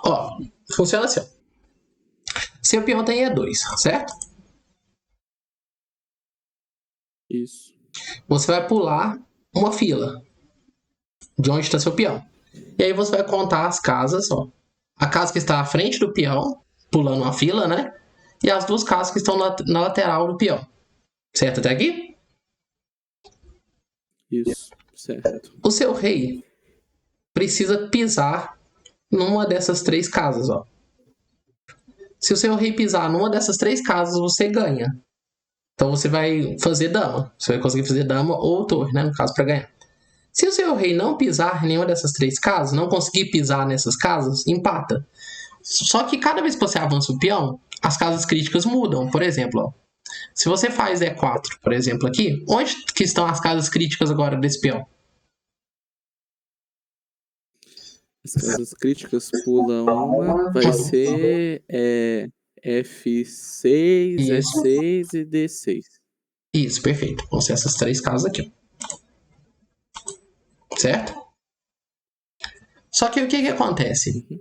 Ó, funciona assim, ó. Seu peão tem E2, certo? Isso. Você vai pular uma fila de onde está seu peão. E aí você vai contar as casas, ó. A casa que está à frente do peão, pulando uma fila, né? E as duas casas que estão na lateral do peão. Certo até aqui? Isso. Certo. O seu rei precisa pisar numa dessas três casas, ó. Se o seu rei pisar numa dessas três casas, você ganha. Então você vai fazer dama. Você vai conseguir fazer dama ou torre, né? No caso, para ganhar. Se o seu rei não pisar em nenhuma dessas três casas, não conseguir pisar nessas casas, empata. Só que cada vez que você avança o peão, as casas críticas mudam. Por exemplo, ó, se você faz E4, por exemplo, aqui, onde que estão as casas críticas agora desse peão? As casas críticas pulam uma. Vai ser F6, Isso. E6 e D6. Isso, perfeito. Vão ser essas três casas aqui. Certo? Só que o que acontece? Uhum.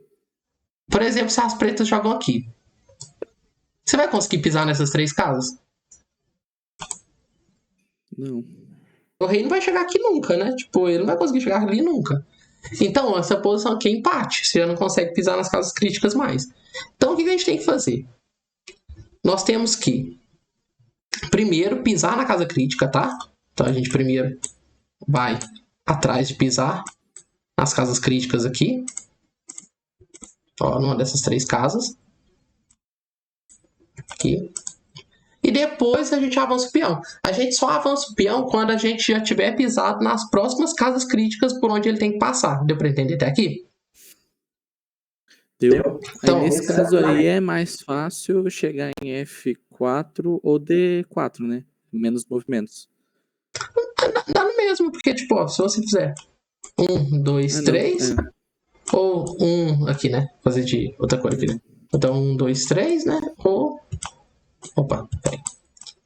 Por exemplo, se as pretas jogam aqui, você vai conseguir pisar nessas três casas? Não. O rei não vai chegar aqui nunca, né? Tipo, ele não vai conseguir chegar ali nunca. Então, essa posição aqui é empate. Você já não consegue pisar nas casas críticas mais. Então, o que a gente tem que fazer? Nós temos que, primeiro, pisar na casa crítica, tá? Então, a gente primeiro vai atrás de pisar nas casas críticas aqui. Ó, numa dessas três casas. Aqui. E depois a gente avança o peão. A gente só avança o peão quando a gente já tiver pisado nas próximas casas críticas por onde ele tem que passar. Deu pra entender até aqui? Deu? Aí Então, nesse caso aí é mais fácil chegar em F4 ou D4, né? Menos movimentos. dá no mesmo, porque, tipo, ó, se você fizer 1, 2, Não. 3, ou 1 aqui, né? Fazer de outra cor aqui, né? Então, 1, 2, 3, né? Ou. Opa, peraí.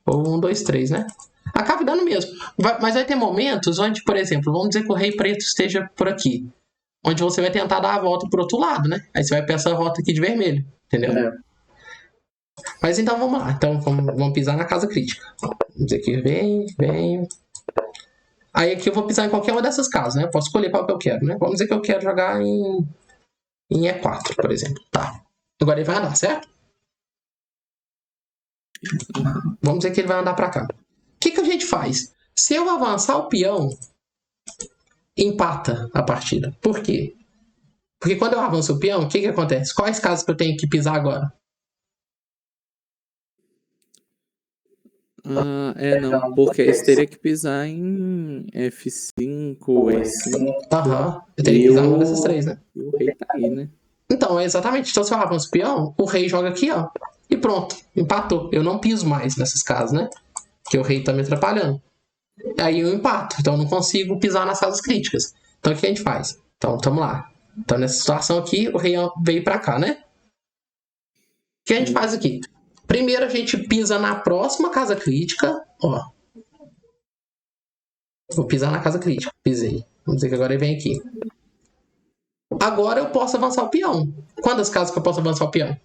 Ou 1, 2, 3, né? Acaba dando mesmo. Mas vai ter momentos onde, por exemplo, vamos dizer que o rei preto esteja por aqui. Onde você vai tentar dar a volta pro outro lado, né? Aí você vai pra essa rota aqui de vermelho, entendeu? Mas então vamos lá. Então vamos pisar na casa crítica. Vamos dizer que vem. Aí aqui eu vou pisar em qualquer uma dessas casas, né? Eu posso escolher qual que eu quero, né? Vamos dizer que eu quero jogar em E4, por exemplo. Tá. Agora ele vai andar, certo? Vamos dizer que ele vai andar pra cá. O que a gente faz? Se eu avançar o peão, empata a partida. Por quê? Porque quando eu avanço o peão, o que acontece? Quais casas que eu tenho que pisar agora? Não. Porque aí você teria que pisar em F5, E5. Aham. Eu teria que pisar numa dessas três, né? E o rei tá aí, né? Então, é exatamente. Então, se eu avanço o peão, o rei joga aqui, ó. E pronto. Empatou. Eu não piso mais nessas casas, né? Porque o rei tá me atrapalhando. Aí eu empato. Então, eu não consigo pisar nas casas críticas. Então, o que a gente faz? Então, tamo lá. Então, nessa situação aqui, o rei veio pra cá, né? O que a gente faz aqui? Primeiro, a gente pisa na próxima casa crítica. Ó. Vou pisar na casa crítica. Pisei. Vamos dizer que agora ele vem aqui. Agora eu posso avançar o peão. Quantas casas que eu posso avançar o peão?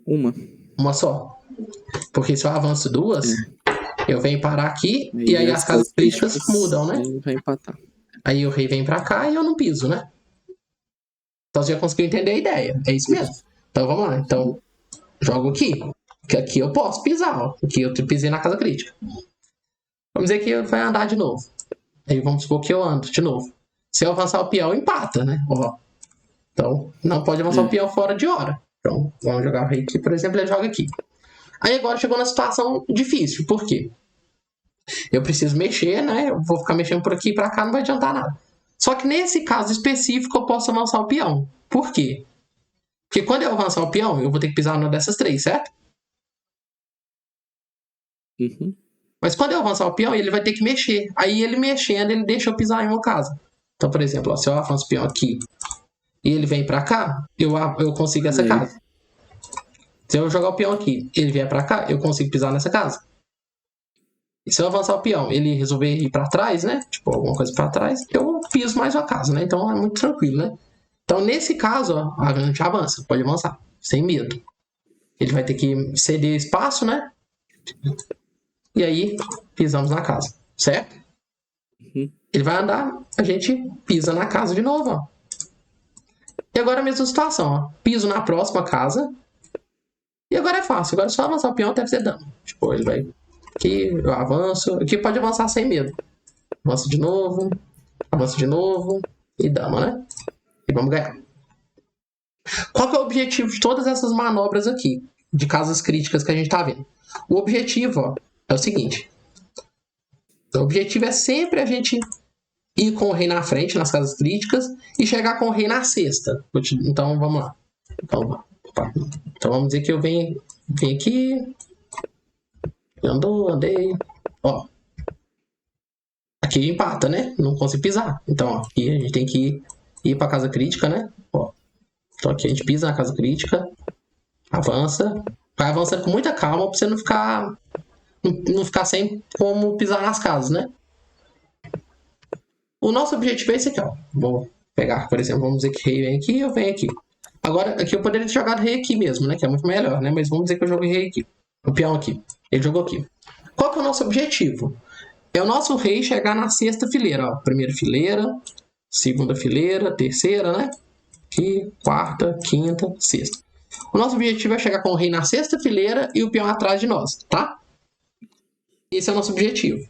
Uma. Uma só. Porque se eu avanço duas, eu venho parar aqui e aí as casas críticas mudam, né? Aí vai empatar. Aí o rei vem pra cá e eu não piso, né? Então você já conseguiu entender a ideia. É isso mesmo. Então vamos lá. Então, jogo aqui. Que aqui eu posso pisar, ó. Aqui eu pisei na casa crítica. Vamos dizer que vai andar de novo. Aí vamos supor que eu ando de novo. Se eu avançar o peão, empata, né? Ó. Então, não pode avançar o peão fora de hora. Então, vamos jogar o rei aqui, por exemplo, ele joga aqui. Aí agora chegou na situação difícil. Por quê? Eu preciso mexer, né? Eu vou ficar mexendo por aqui e pra cá, não vai adiantar nada. Só que nesse caso específico eu posso avançar o peão. Por quê? Porque quando eu avançar o peão, eu vou ter que pisar numa dessas três, certo? Uhum. Mas quando eu avançar o peão, ele vai ter que mexer. Aí ele mexendo, ele deixa eu pisar em uma casa. Então, por exemplo, ó, se eu avanço o peão aqui e ele vem pra cá, eu consigo essa casa. Se eu jogar o peão aqui e ele vier pra cá, eu consigo pisar nessa casa. E se eu avançar o peão, ele resolver ir pra trás, né? Tipo, alguma coisa pra trás, eu piso mais uma casa, né? Então é muito tranquilo, né? Então, nesse caso, ó, a gente avança, pode avançar, sem medo. Ele vai ter que ceder espaço, né? E aí, pisamos na casa, certo? Uhum. Ele vai andar, a gente pisa na casa de novo, ó. E agora a mesma situação, ó. Piso na próxima casa. E agora é fácil, agora é só avançar o peão até fazer dano. Tipo, ele vai aqui, eu avanço. Aqui pode avançar sem medo. Avança de novo e dama, né? E vamos ganhar. Qual que é o objetivo de todas essas manobras aqui? De casas críticas que a gente tá vendo. O objetivo, ó, é o seguinte. O objetivo é sempre a gente ir com o rei na frente, nas casas críticas, e chegar com o rei na sexta. Então, vamos lá. Então, vamos dizer que eu venho aqui. Andei. Ó. Aqui empata, né? Não consigo pisar. Então, ó, aqui a gente tem que ir pra casa crítica, né? Ó. Então, aqui a gente pisa na casa crítica. Avança. Vai avançando com muita calma pra você não ficar sem como pisar nas casas, né? O nosso objetivo é esse aqui, ó. Vou pegar, por exemplo, vamos dizer que rei vem aqui e eu venho aqui. Agora, aqui eu poderia ter jogado rei aqui mesmo, né? Que é muito melhor, né? Mas vamos dizer que eu joguei rei aqui. O peão aqui. Ele jogou aqui. Qual que é o nosso objetivo? É o nosso rei chegar na sexta fileira, ó. Primeira fileira, segunda fileira, terceira, né? Aqui, quarta, quinta, sexta. O nosso objetivo é chegar com o rei na sexta fileira e o peão atrás de nós, tá? Esse é o nosso objetivo.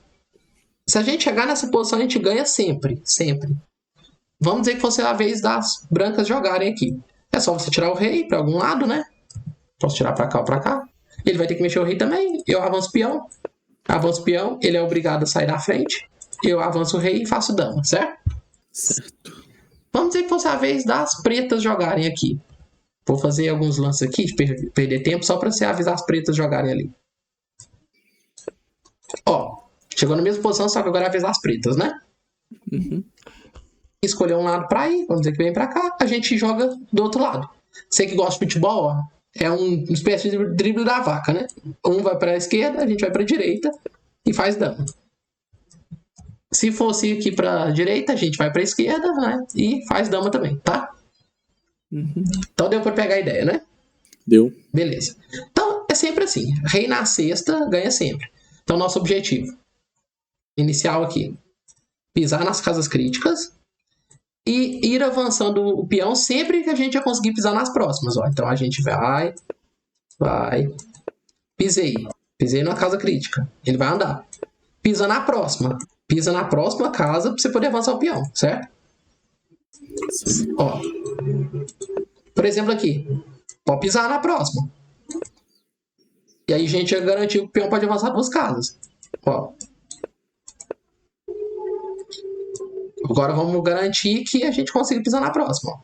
Se a gente chegar nessa posição, a gente ganha sempre. Sempre. Vamos dizer que fosse a vez das brancas jogarem aqui. É só você tirar o rei para algum lado, né? Posso tirar para cá ou para cá. Ele vai ter que mexer o rei também. Eu avanço o peão. Avanço o peão. Ele é obrigado a sair da frente. Eu avanço o rei e faço dama, certo? Certo. Vamos dizer que fosse a vez das pretas jogarem aqui. Vou fazer alguns lances aqui de perder tempo só para você avisar as pretas jogarem ali. Ó, chegou na mesma posição, só que agora é a vez das pretas, né? Uhum. Escolher um lado pra ir, vamos dizer que vem pra cá, a gente joga do outro lado. Você que gosta de futebol, ó, é uma espécie de drible da vaca, né? Um vai pra esquerda, a gente vai pra direita e faz dama. Se fosse aqui pra direita, a gente vai pra esquerda, né? E faz dama também, tá? Uhum. Então deu pra pegar a ideia, né? Deu. Beleza. Então é sempre assim. Rei na sexta ganha sempre. Então nosso objetivo inicial aqui: pisar nas casas críticas e ir avançando o peão sempre que a gente já conseguir pisar nas próximas. Ó. Então a gente vai. Pisei na casa crítica. Ele vai andar. Pisa na próxima. Pisa na próxima casa pra você poder avançar o peão, certo? Sim. Ó. Por exemplo aqui. Pode pisar na próxima. E aí a gente já garantiu que o peão pode avançar duas casas. Ó. Agora vamos garantir que a gente consiga pisar na próxima. Ó.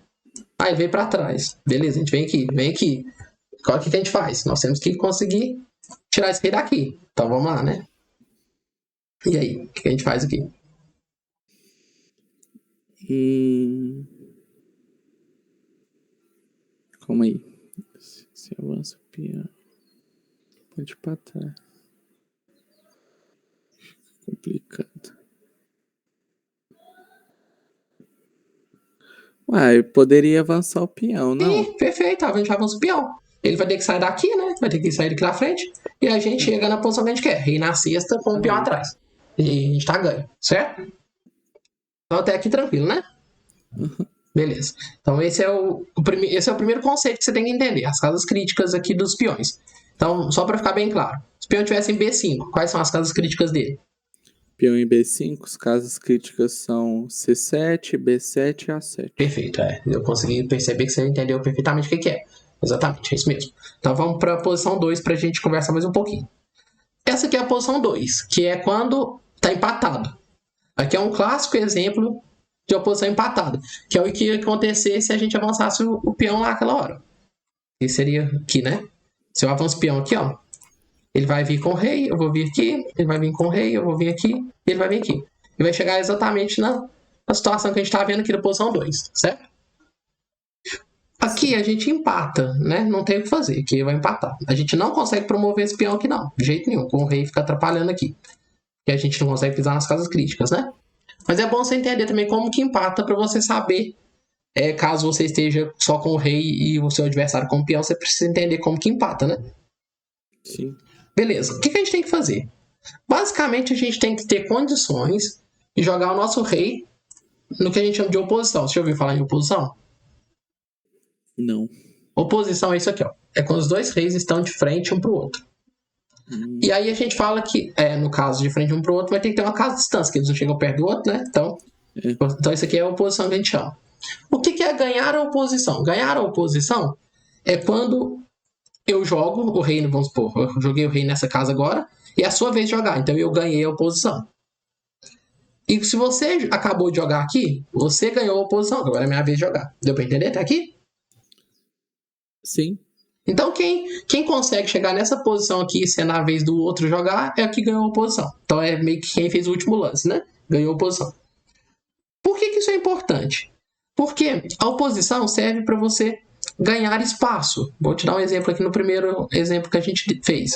Aí veio pra trás. Beleza, a gente vem aqui. Agora o que a gente faz? Nós temos que conseguir tirar esse rei daqui. Então vamos lá, né? E aí, o que a gente faz aqui? Calma aí. Se avança o peão. Pode patar. Complicado. Uai, eu poderia avançar o peão, não? Sim, perfeito. A gente avança o peão. Ele vai ter que sair daqui, né? Vai ter que sair daqui da frente. E a gente chega na posição que a gente quer. Rei na sexta com o peão atrás. E a gente tá ganho, certo? Então até aqui tranquilo, né? Beleza. Então esse é o primeiro conceito que você tem que entender. As casas críticas aqui dos peões. Então, só para ficar bem claro. Se o peão tivesse em B5, quais são as casas críticas dele? Peão em B5, as casas críticas são C7, B7 e A7. Perfeito, eu consegui perceber que você entendeu perfeitamente o que é. Exatamente, é isso mesmo. Então vamos para a posição 2 para a gente conversar mais um pouquinho. Essa aqui é a posição 2, que é quando está empatado. Aqui é um clássico exemplo de oposição empatada, que é o que ia acontecer se a gente avançasse o peão lá naquela hora. Esse seria aqui, né? Se eu avanço o peão aqui, ó, ele vai vir com o rei, eu vou vir aqui, ele vai vir com o rei, eu vou vir aqui, ele vai vir aqui. E vai chegar exatamente na situação que a gente está vendo aqui na posição 2, certo? Aqui a gente empata, né? Não tem o que fazer, aqui vai empatar. A gente não consegue promover esse peão aqui não, de jeito nenhum, com o rei fica atrapalhando aqui. que a gente não consegue pisar nas casas críticas, né? Mas é bom você entender também como que empata para você saber. Caso você esteja só com o rei e o seu adversário com o peão, você precisa entender como que empata, né? Sim. Beleza. O que a gente tem que fazer? Basicamente, a gente tem que ter condições de jogar o nosso rei no que a gente chama de oposição. Você já ouviu falar em oposição? Não. Oposição é isso aqui, ó. É quando os dois reis estão de frente um pro outro. E aí a gente fala que, no caso de frente um pro outro, vai ter que ter uma casa de distância, que eles não chegam perto do outro, né? Então isso aqui é a oposição que a gente chama. O que é ganhar a oposição? Ganhar a oposição é quando eu jogo o rei, vamos supor, eu joguei o rei nessa casa agora, e é a sua vez de jogar, então eu ganhei a oposição. E se você acabou de jogar aqui, você ganhou a oposição, agora é minha vez de jogar. Deu pra entender? Tá aqui? Sim. Então quem consegue chegar nessa posição aqui, sendo a vez do outro jogar, é o que ganhou a oposição. Então é meio que quem fez o último lance, né? Ganhou a oposição. Por que isso é importante? Porque a oposição serve para você ganhar espaço. Vou te dar um exemplo aqui no primeiro exemplo que a gente fez.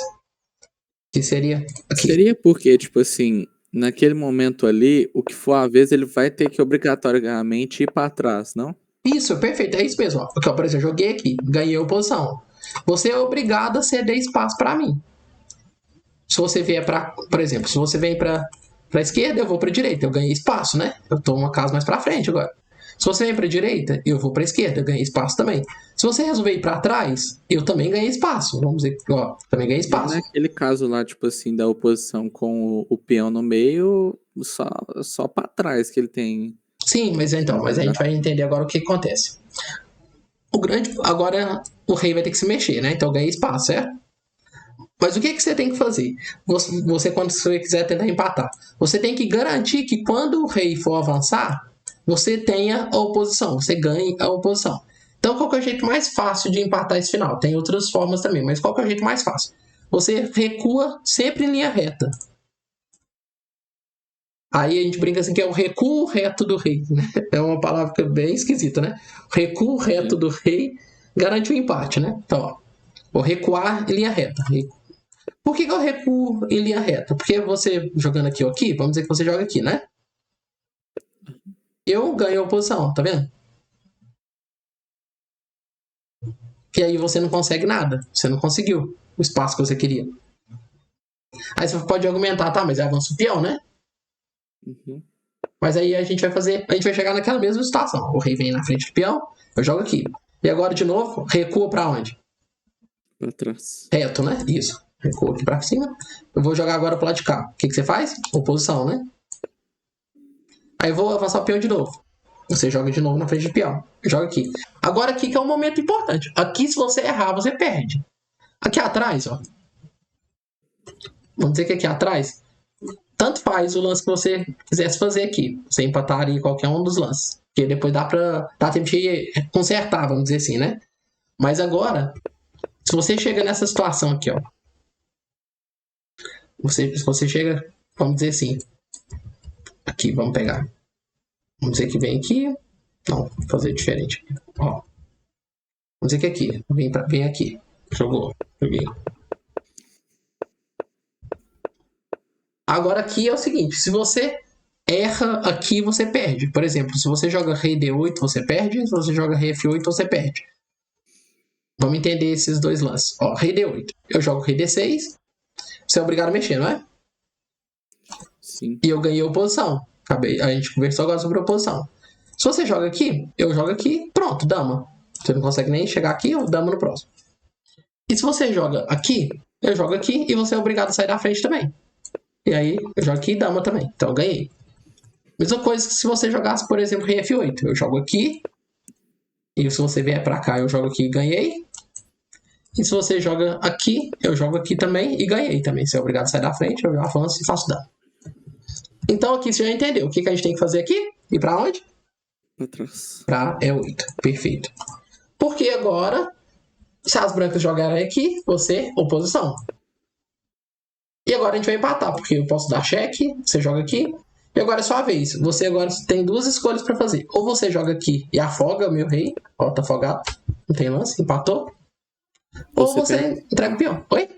Que seria aqui. Seria porque, tipo assim, naquele momento ali, o que for a vez, ele vai ter que obrigatoriamente ir pra trás, não? Isso, perfeito, é isso mesmo. Ó. Porque, por exemplo, eu joguei aqui, ganhei a oposição. Você é obrigado a ceder espaço para mim. Se você vier para, por exemplo, se você vem para esquerda, eu vou para direita, eu ganhei espaço, né? Eu tô uma casa mais para frente agora. Se você vem para direita, eu vou para esquerda, eu ganhei espaço também. Se você resolver ir para trás, eu também ganhei espaço. Vamos dizer, ó, também ganhei espaço. E naquele caso lá, tipo assim, da oposição com o peão no meio, só pra trás que ele tem. Sim, mas então, mas a gente vai entender agora o que acontece. Agora o rei vai ter que se mexer, né? Então eu ganhei espaço, certo? Mas o que você tem que fazer? Você, quando você quiser tentar empatar, você tem que garantir que quando o rei for avançar, você tenha a oposição, você ganhe a oposição. Então, qual que é o jeito mais fácil de empatar esse final? Tem outras formas também, mas qual que é o jeito mais fácil? Você recua sempre em linha reta. Aí a gente brinca assim que é o recuo reto do rei, né? É uma palavra bem esquisita, né? O recuo reto do rei garante o empate, né? Então, ó, vou recuar em linha reta. Por que eu recuo em linha reta? Porque você jogando aqui ou aqui, vamos dizer que você joga aqui, né? Eu ganho a oposição, tá vendo? E aí você não consegue nada. Você não conseguiu o espaço que você queria. Aí você pode argumentar, tá, mas é avanço o peão, né? Uhum. Mas aí a gente vai chegar naquela mesma situação. O rei vem na frente do peão, eu jogo aqui. E agora, de novo, recua pra onde? Pra trás. Reto, né? Isso. Recua aqui pra cima. Eu vou jogar agora pro lado de cá. O que você faz? Oposição, né? Aí eu vou avançar o peão de novo. Você joga de novo na frente do peão. Joga aqui. Agora aqui que é um momento importante. Aqui, se você errar, você perde. Aqui atrás, ó. Vamos dizer que aqui atrás, tanto faz o lance que você quisesse fazer aqui. Você empataria qualquer um dos lances. Porque depois dá tempo de consertar, vamos dizer assim, né? Mas agora, se você chega nessa situação aqui, ó. Se você chega, vamos dizer assim. Aqui, vamos pegar. Vamos dizer que vem aqui. Não, vou fazer diferente. Ó. Vamos dizer que aqui. Vem aqui. Joguei. Agora aqui é o seguinte. Se você erra aqui, você perde. Por exemplo, se você joga rei D8, você perde. Se você joga rei F8, você perde. Vamos entender esses dois lances. Ó, rei D8. Eu jogo rei D6. Você é obrigado a mexer, não é? Sim. E eu ganhei a oposição. A gente conversou agora sobre a oposição. Se você joga aqui, eu jogo aqui. Pronto, dama. Você não consegue nem chegar aqui, eu dama no próximo. E se você joga aqui, eu jogo aqui e você é obrigado a sair da frente também. E aí, eu jogo aqui e dama também. Então, eu ganhei. Mesma coisa que se você jogasse, por exemplo, rei F8. Eu jogo aqui. E se você vier pra cá, eu jogo aqui e ganhei. E se você joga aqui, eu jogo aqui também e ganhei também. Você é obrigado a sair da frente, eu avanço e faço dano. Então aqui você já entendeu. O que a gente tem que fazer aqui? E pra onde? Pra trás. Pra E8. Perfeito. Porque agora, se as brancas jogarem aqui, você, oposição. E agora a gente vai empatar, porque eu posso dar cheque, você joga aqui. E agora é sua vez. Você agora tem duas escolhas pra fazer. Ou você joga aqui e afoga o meu rei. Ó, tá afogado. Não tem lance, empatou. Ou você entrega o peão. Oi?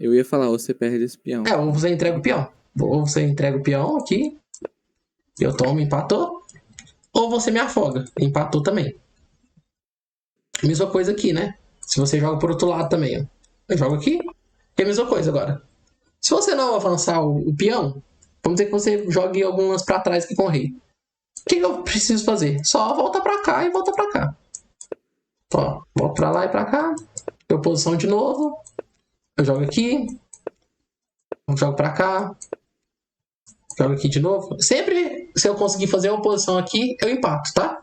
Eu ia falar, você perde esse peão. Ou você entrega o peão. Ou você entrega o peão aqui, eu tomo, empatou. Ou você me afoga, empatou também. Mesma coisa aqui, né? Se você joga por outro lado também, ó. Eu jogo aqui, é a mesma coisa agora. Se você não avançar o peão, vamos dizer que você jogue algumas pra trás aqui com o rei. O que eu preciso fazer? Só volta pra cá e volta pra cá. Ó, volto pra lá e pra cá. Deu posição de novo. Eu jogo aqui. Eu jogo pra cá. Jogo aqui de novo. Sempre, se eu conseguir fazer uma posição aqui, eu empato, tá?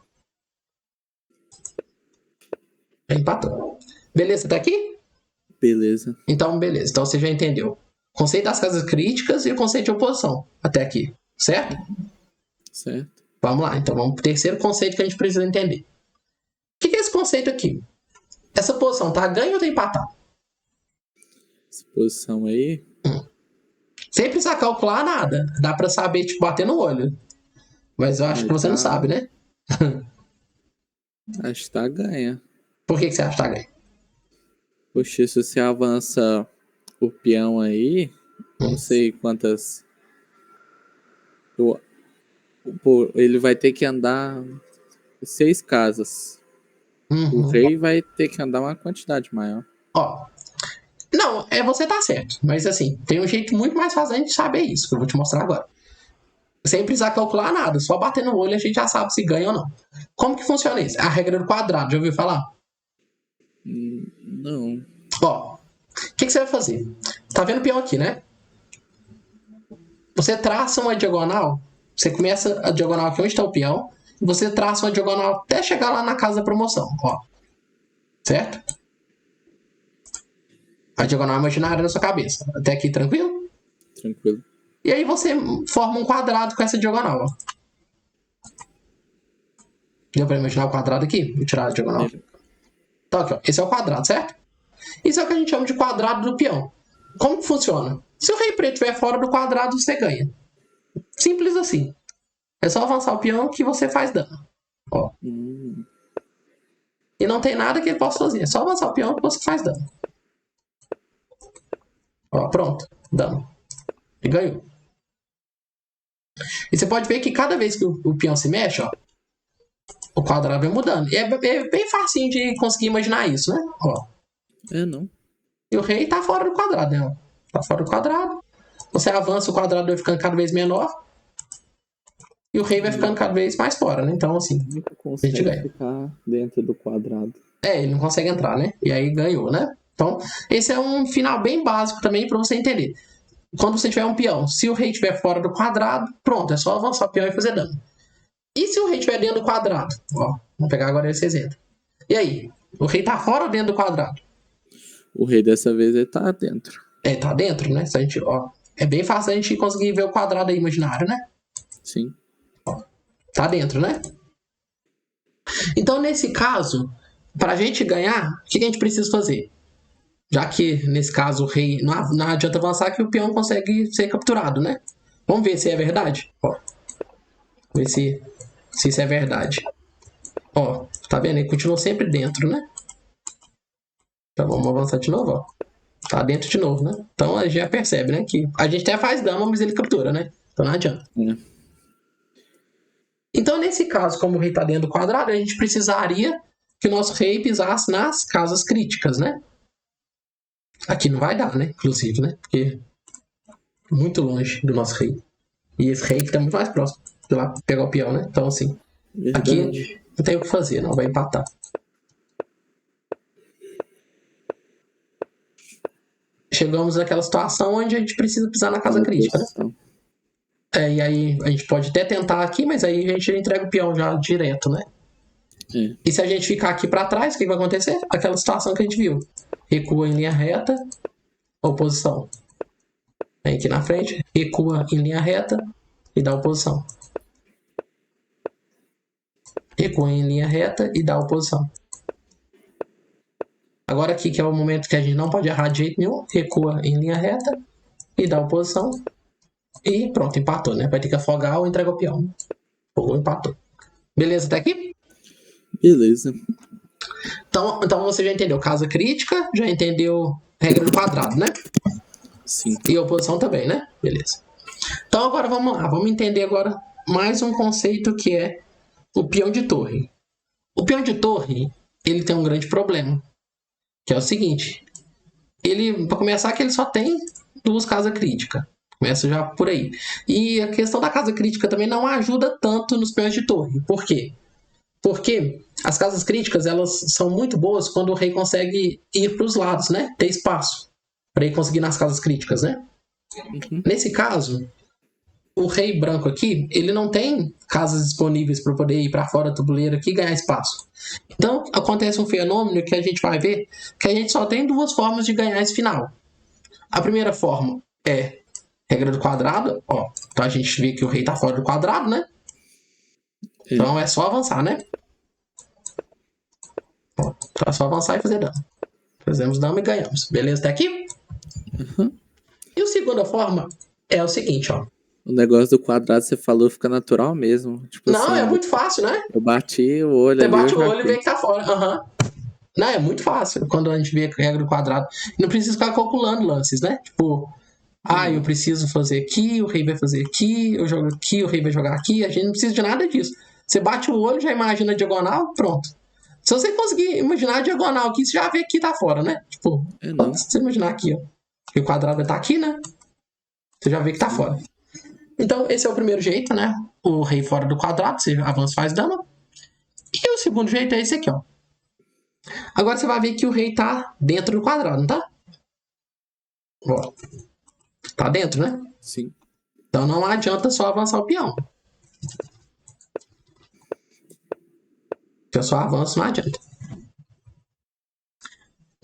Empatou. Beleza, tá aqui? Beleza. Então, beleza. Então você já entendeu. O conceito das casas críticas e o conceito de oposição. Até aqui. Certo? Certo. Vamos lá. Então vamos pro terceiro conceito que a gente precisa entender. O que é esse conceito aqui? Essa posição tá ganho ou tá empatado? Essa posição aí. Sem precisar calcular nada. Dá pra saber, tipo, bater no olho. Mas eu acho que você não sabe, né? Acho que tá ganha. Por que você acha que tá ganho? Poxa, se você avança o peão aí, não sei quantas. Pô, ele vai ter que andar 6 casas. O rei vai ter que andar uma quantidade maior. Ó. Não, você tá certo. Mas assim, tem um jeito muito mais fácil de saber isso, que eu vou te mostrar agora. Sem precisar calcular nada, só bater no olho a gente já sabe se ganha ou não. Como que funciona isso? A regra do quadrado, já ouviu falar? Não. Ó, o que você vai fazer? Tá vendo o peão aqui, né? Você traça uma diagonal, você começa a diagonal aqui onde está o peão, e você traça uma diagonal até chegar lá na casa da promoção, ó. Certo? A diagonal imaginária na sua cabeça. Até aqui, tranquilo? Tranquilo. E aí você forma um quadrado com essa diagonal, ó. Deu pra imaginar o quadrado aqui? Vou tirar a diagonal. Então aqui, ó. Esse é o quadrado, certo? Isso é o que a gente chama de quadrado do peão. Como que funciona? Se o rei preto estiver fora do quadrado, você ganha. Simples assim. É só avançar o peão que você faz dano. Ó. E não tem nada que ele possa fazer. É só avançar o peão que você faz dano. Ó, pronto. Dano. E ganhou. E você pode ver que cada vez que o peão se mexe, ó, o quadrado vai mudando. E é bem facinho de conseguir imaginar isso, né? Ó. Não. E o rei tá fora do quadrado, né? Tá fora do quadrado. Você avança, o quadrado vai ficando cada vez menor. E o rei vai ficando cada vez mais fora, né? Então, assim, a gente ganha. Ficar dentro do quadrado. Ele não consegue entrar, né? E aí ganhou, né? Então, esse é um final bem básico também para você entender. Quando você tiver um peão, se o rei estiver fora do quadrado, pronto, é só avançar o peão e fazer dano. E se o rei estiver dentro do quadrado? Ó, vamos pegar agora esse exemplo. E aí? O rei tá fora ou dentro do quadrado? O rei dessa vez ele tá dentro. Tá dentro, né? Se a gente, ó, é bem fácil a gente conseguir ver o quadrado aí imaginário, né? Sim. Ó, tá dentro, né? Então, nesse caso, pra gente ganhar, o que a gente precisa fazer? Já que, nesse caso, o rei... Não adianta avançar que o peão consegue ser capturado, né? Vamos ver se é verdade. Ó. Ver se isso é verdade. Ó, tá vendo? Ele continua sempre dentro, né? Então vamos avançar de novo, ó. Tá dentro de novo, né? Então a gente já percebe, né? Que a gente até faz dano, mas ele captura, né? Então não adianta. Então, nesse caso, como o rei tá dentro do quadrado, a gente precisaria que o nosso rei pisasse nas casas críticas, né? Aqui não vai dar, né? Inclusive, né? Porque muito longe do nosso rei. E esse rei que tá muito mais próximo de lá pegar o peão, né? Então, assim, Verdade. aqui não tem o que fazer, não vai empatar. Chegamos naquela situação onde a gente precisa pisar na casa crítica, né? E aí a gente pode até tentar aqui, mas aí a gente entrega o peão já direto, né? E se a gente ficar aqui pra trás, o que vai acontecer? Aquela situação que a gente viu. Recua em linha reta, oposição. Vem aqui na frente, recua em linha reta e dá oposição. Recua em linha reta e dá oposição. Agora aqui que é o momento que a gente não pode errar de jeito nenhum, recua em linha reta e dá oposição. E pronto, empatou, né? Vai ter que afogar ou entregar o peão. Ou empatou. Beleza até aqui? Beleza. Então você já entendeu casa crítica, já entendeu regra do quadrado, né? Sim. E oposição também, né? Beleza. Então agora vamos lá, vamos entender agora mais um conceito que é o peão de torre. O peão de torre, ele tem um grande problema, que é o seguinte, para começar que ele só tem 2 casas críticas. Começa já por aí. E a questão da casa crítica também não ajuda tanto nos peões de torre. Por quê? Porque as casas críticas, elas são muito boas quando o rei consegue ir para os lados, né? Ter espaço para ele conseguir nas casas críticas, né? Uhum. Nesse caso, o rei branco aqui, ele não tem casas disponíveis para poder ir para fora do tabuleiro aqui e ganhar espaço. Então, acontece um fenômeno que a gente vai ver que a gente só tem 2 formas de ganhar esse final. A primeira forma é regra do quadrado, ó. Então a gente vê que o rei tá fora do quadrado, né? Então é só avançar, né? Ó, então é só avançar e fazer dama. Fazemos dama e ganhamos. Beleza até aqui? Uhum. E a segunda forma é o seguinte, ó. O negócio do quadrado, você falou, fica natural mesmo. Tipo não, assim, é muito fácil, né? Eu bati o olho Você ali. Você bate o olho e vê que tá fora. Aham. Não, é muito fácil quando a gente vê a regra do quadrado. Não precisa ficar calculando lances, né? Tipo, eu preciso fazer aqui, o rei vai fazer aqui, eu jogo aqui, o rei vai jogar aqui. A gente não precisa de nada disso. Você bate o olho, já imagina a diagonal, pronto. Se você conseguir imaginar a diagonal aqui, você já vê que tá fora, né? Tipo, se você imaginar aqui, ó. Que o quadrado vai estar aqui, né? Você já vê que tá fora. Então, esse é o primeiro jeito, né? O rei fora do quadrado, você avança, faz dama. E o segundo jeito é esse aqui, ó. Agora você vai ver que o rei tá dentro do quadrado, não tá? Ó. Tá dentro, né? Sim. Então não adianta só avançar o peão. Eu só avanço, não adianta.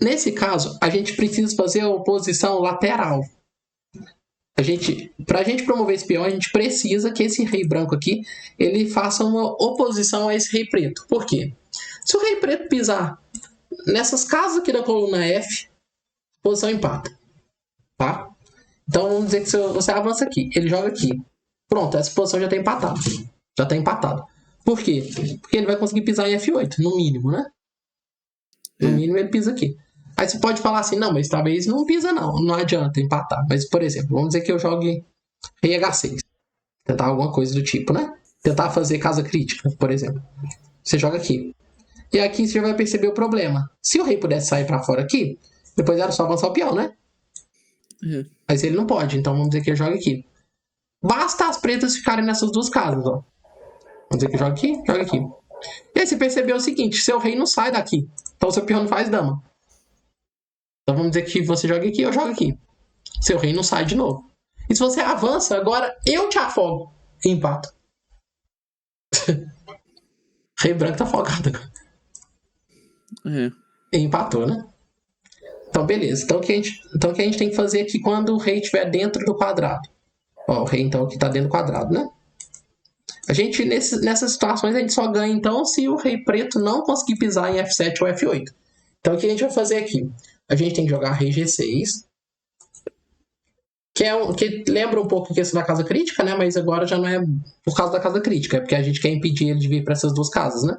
Nesse caso, a gente precisa fazer a oposição lateral. Pra gente promover esse peão, a gente precisa que esse rei branco aqui, ele faça uma oposição a esse rei preto. Por quê? Se o rei preto pisar nessas casas aqui da coluna F, a posição empata. Tá? Então vamos dizer que você avança aqui, ele joga aqui. Pronto, essa posição já está empatada. Já está empatada. Por quê? Porque ele vai conseguir pisar em F8, no mínimo, né? No mínimo ele pisa aqui. Aí você pode falar assim, não, mas talvez não pisa não adianta empatar. Mas, por exemplo, vamos dizer que eu jogue rei H6. Tentar alguma coisa do tipo, né? Tentar fazer casa crítica, por exemplo. Você joga aqui. E aqui você já vai perceber o problema. Se o rei pudesse sair pra fora aqui, depois era só avançar o peão, né? Mas ele não pode, então vamos dizer que ele joga aqui. Basta as pretas ficarem nessas 2 casas, ó. Vamos dizer que joga aqui, joga aqui. E aí você percebeu o seguinte, seu rei não sai daqui. Então seu peão não faz dama. Então vamos dizer que você joga aqui, eu jogo aqui. Seu rei não sai de novo. E se você avança, agora eu te afogo e empato. Rei branco tá afogado agora. E empatou, né? Então beleza. Então o que a gente tem que fazer aqui quando o rei estiver dentro do quadrado? Ó, o rei então aqui tá dentro do quadrado, né? A gente, nessas situações, a gente só ganha então se o rei preto não conseguir pisar em F7 ou F8. Então o que a gente vai fazer aqui? A gente tem que jogar rei G6, que lembra um pouco a questão da casa crítica, né? Mas agora já não é por causa da casa crítica, é porque a gente quer impedir ele de vir para essas 2 casas, né?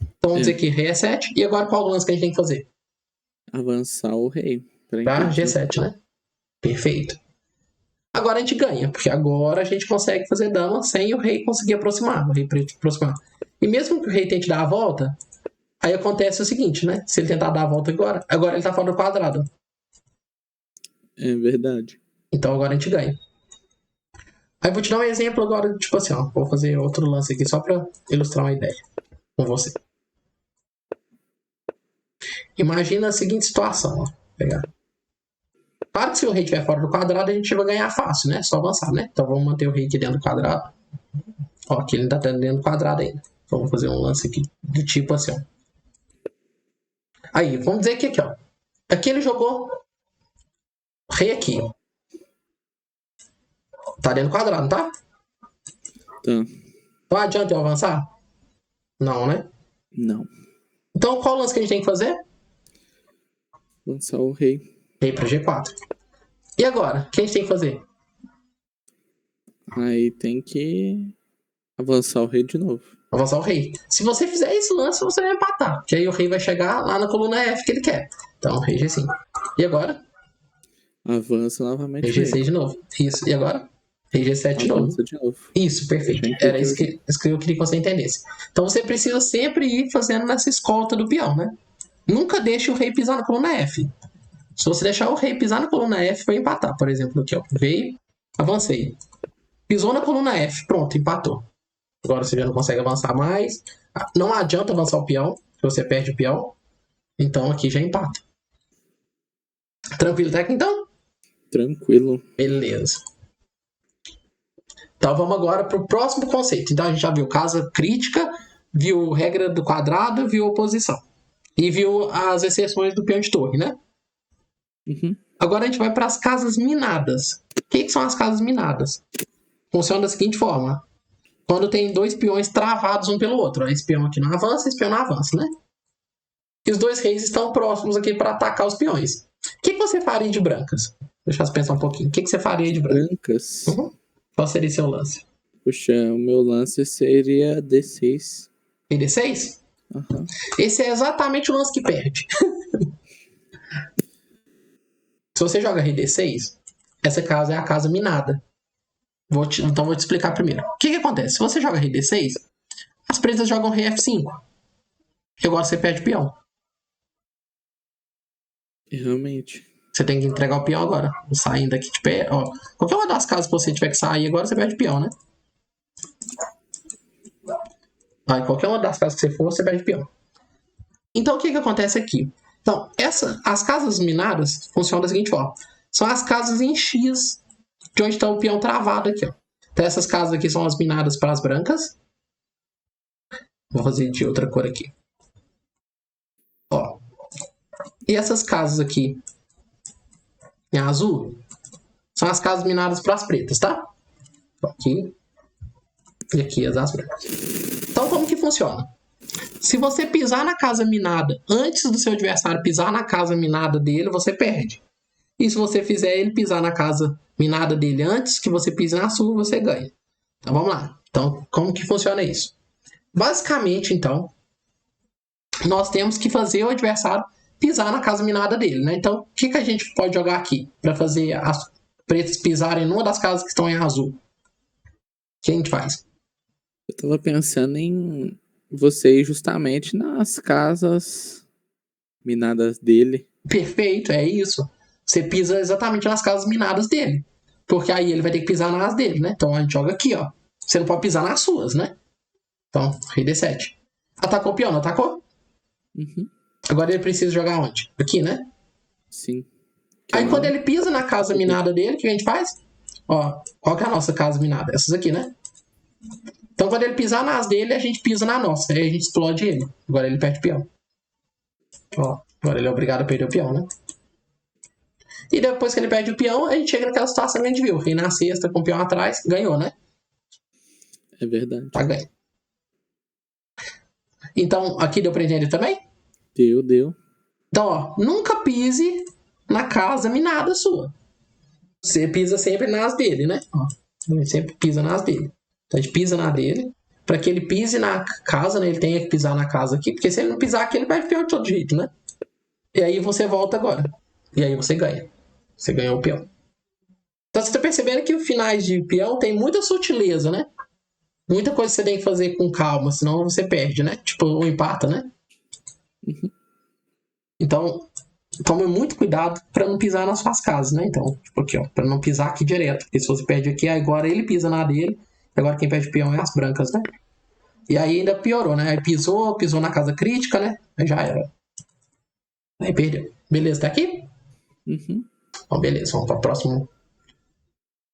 Então vamos dizer que rei é 7. E agora qual o lance que a gente tem que fazer? Avançar o rei. Pra G7, né? Perfeito. Agora a gente ganha, porque agora a gente consegue fazer dama sem o rei conseguir aproximar, o rei preto aproximar. E mesmo que o rei tente dar a volta, aí acontece o seguinte, né? Se ele tentar dar a volta agora ele tá fora do quadrado. É verdade. Então agora a gente ganha. Aí eu vou te dar um exemplo agora, tipo assim, ó. Vou fazer outro lance aqui só pra ilustrar uma ideia com você. Imagina a seguinte situação, ó. Vou pegar. Claro que se o rei estiver fora do quadrado, a gente vai ganhar fácil, né? Só avançar, né? Então vamos manter o rei aqui dentro do quadrado. Ó, aqui ele ainda tá dentro do quadrado ainda. Então vamos fazer um lance aqui do tipo assim, ó. Aí, vamos dizer que aqui, ó. Aqui ele jogou rei aqui. Tá dentro do quadrado, não tá? Tá. Então adianta eu avançar? Não, né? Não. Então qual lance que a gente tem que fazer? Avançar o rei. Rei pra G4. E agora? O que a gente tem que fazer? Aí tem que avançar o rei de novo. Avançar o rei. Se você fizer esse lance, você vai empatar. Porque aí o rei vai chegar lá na coluna F que ele quer. Então, rei G5. E agora? Avança novamente. Rei G6 de novo. Isso. E agora? Rei G7 de novo. Isso, perfeito. Era isso que eu queria que você entendesse. Então você precisa sempre ir fazendo nessa escolta do peão, né? Nunca deixe o rei pisar na coluna F. Se você deixar o rei pisar na coluna F, vai empatar. Por exemplo, aqui, ó. Veio, avancei. Pisou na coluna F, pronto, empatou. Agora você já não consegue avançar mais. Não adianta avançar o peão, se você perde o peão. Então aqui já empata. Tranquilo até aqui então? Tranquilo. Beleza. Então vamos agora para o próximo conceito. Então a gente já viu casa crítica, viu regra do quadrado, viu oposição. E viu as exceções do peão de torre, né? Uhum. Agora a gente vai para as casas minadas. O que são as casas minadas? Funciona da seguinte forma. Quando tem dois peões travados um pelo outro. Esse peão aqui não avança, esse peão não avança, né? E os dois reis estão próximos aqui para atacar os peões. O que você faria de brancas? Deixa eu pensar um pouquinho. O que você faria de brancas? Uhum. Qual seria seu lance? Puxa, o meu lance seria D6. E D6? Uhum. Esse é exatamente o lance que perde. Se você joga rei D6, essa casa é a casa minada. Então vou te explicar primeiro. O que acontece? Se você joga rei D6, as pretas jogam rei F5. E agora você perde o peão. Realmente. Você tem que entregar o peão agora. Saindo aqui de pé. Ó, qualquer uma das casas que você tiver que sair agora, você perde o peão, né? Aí, qualquer uma das casas que você for, você perde o peão. Então, o que acontece aqui? Então, as casas minadas funcionam da seguinte forma. São as casas em X de onde está o peão travado aqui, ó. Então, essas casas aqui são as minadas para as brancas. Vou fazer de outra cor aqui. Ó. E essas casas aqui em azul são as casas minadas para as pretas, tá? Aqui. E aqui as das brancas. Então, como que funciona? Se você pisar na casa minada antes do seu adversário pisar na casa minada dele, você perde. E se você fizer ele pisar na casa minada dele antes que você pise na sua, você ganha. Então vamos lá. Então, como que funciona isso? Basicamente, então, nós temos que fazer o adversário pisar na casa minada dele, né? Então, o que a gente pode jogar aqui para fazer as pretas pisarem numa das casas que estão em azul? O que a gente faz? Eu tava pensando em você ir justamente nas casas minadas dele. Perfeito, é isso. Você pisa exatamente nas casas minadas dele. Porque aí ele vai ter que pisar nas dele, né? Então a gente joga aqui, ó. Você não pode pisar nas suas, né? Então, rei D7. Atacou o peão, não atacou? Uhum. Agora ele precisa jogar onde? Aqui, né? Sim. Aí quando ele pisa na casa minada dele, o que a gente faz? Ó, qual que é a nossa casa minada? Essas aqui, né? Então quando ele pisar nas dele, a gente pisa na nossa. Aí a gente explode ele. Agora ele perde o peão. Ó, agora ele é obrigado a perder o peão, né? E depois que ele perde o peão, a gente chega naquela situação que a gente viu. Rei na sexta com o peão atrás, ganhou, né? É verdade. Tá ganho. Então, aqui deu pra entender também? Deu. Então, ó, nunca pise na casa minada sua. Você pisa sempre nas dele, né? Ó, ele sempre pisa nas dele. Então a gente pisa na dele. Pra que ele pise na casa, né? Ele tenha que pisar na casa aqui. Porque se ele não pisar aqui, ele vai peão de todo jeito, né? E aí você volta agora. E aí você ganha. Você ganhou o peão. Então você tá percebendo que os finais de peão tem muita sutileza, né? Muita coisa que você tem que fazer com calma, senão você perde, né? Tipo, ou empata, né? Uhum. Então, tome muito cuidado para não pisar nas suas casas, né? Então, tipo aqui, ó, para não pisar aqui direto. Porque se você perde aqui, agora ele pisa na dele. Agora quem perde peão é as brancas, né? E aí ainda piorou, né? Aí pisou na casa crítica, né? Aí já era. Aí perdeu. Beleza, tá aqui? Uhum. Então, beleza, vamos para o próximo.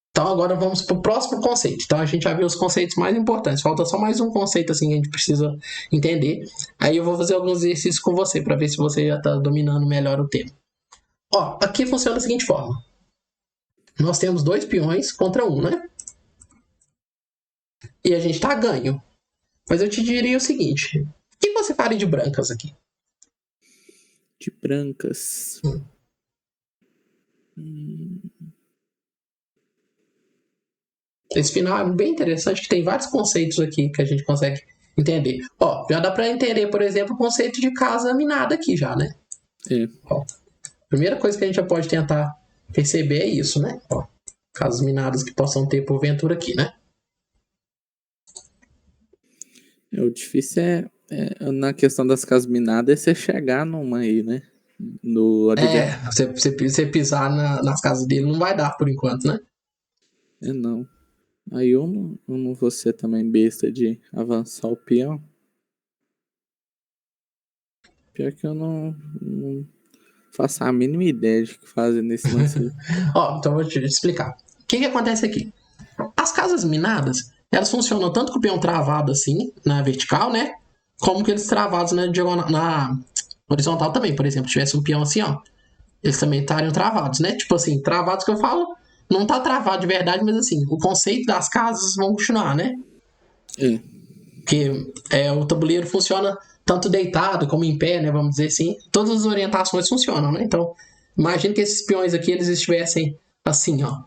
Então agora vamos para o próximo conceito. Então a gente já viu os conceitos mais importantes. Falta só mais um conceito assim que a gente precisa entender. Aí eu vou fazer alguns exercícios com você para ver se você já está dominando melhor o tema. Ó, aqui funciona da seguinte forma. Nós temos dois peões contra um, né? E a gente tá ganho. Mas eu te diria o seguinte. O que você faria de brancas aqui? De brancas. Esse final é bem interessante, que tem vários conceitos aqui que a gente consegue entender. Ó, já dá para entender, por exemplo, o conceito de casa minada aqui já, né? É. Ó, primeira coisa que a gente já pode tentar perceber é isso, né? Ó, Casas minadas que possam ter porventura aqui, né? O difícil na questão das casas minadas, é você chegar numa aí, né? No adversário. Você pisar nas casas dele não vai dar por enquanto, né? Não. Aí eu não vou ser também besta de avançar o peão. Pior que eu não faço a mínima ideia de que fazer nesse lance aí. Ó, então eu vou te explicar. O que acontece aqui? As casas minadas, elas funcionam tanto com o peão travado assim, na vertical, né? Como que eles travados na diagonal, na horizontal também. Por exemplo, se tivesse um peão assim, ó. Eles também estariam travados, né? Tipo assim, travados que eu falo, não tá travado de verdade, mas assim, o conceito das casas vão continuar, né? Porque o tabuleiro funciona tanto deitado como em pé, né? Vamos dizer assim. Todas as orientações funcionam, né? Então, imagine que esses peões aqui, eles estivessem assim, ó.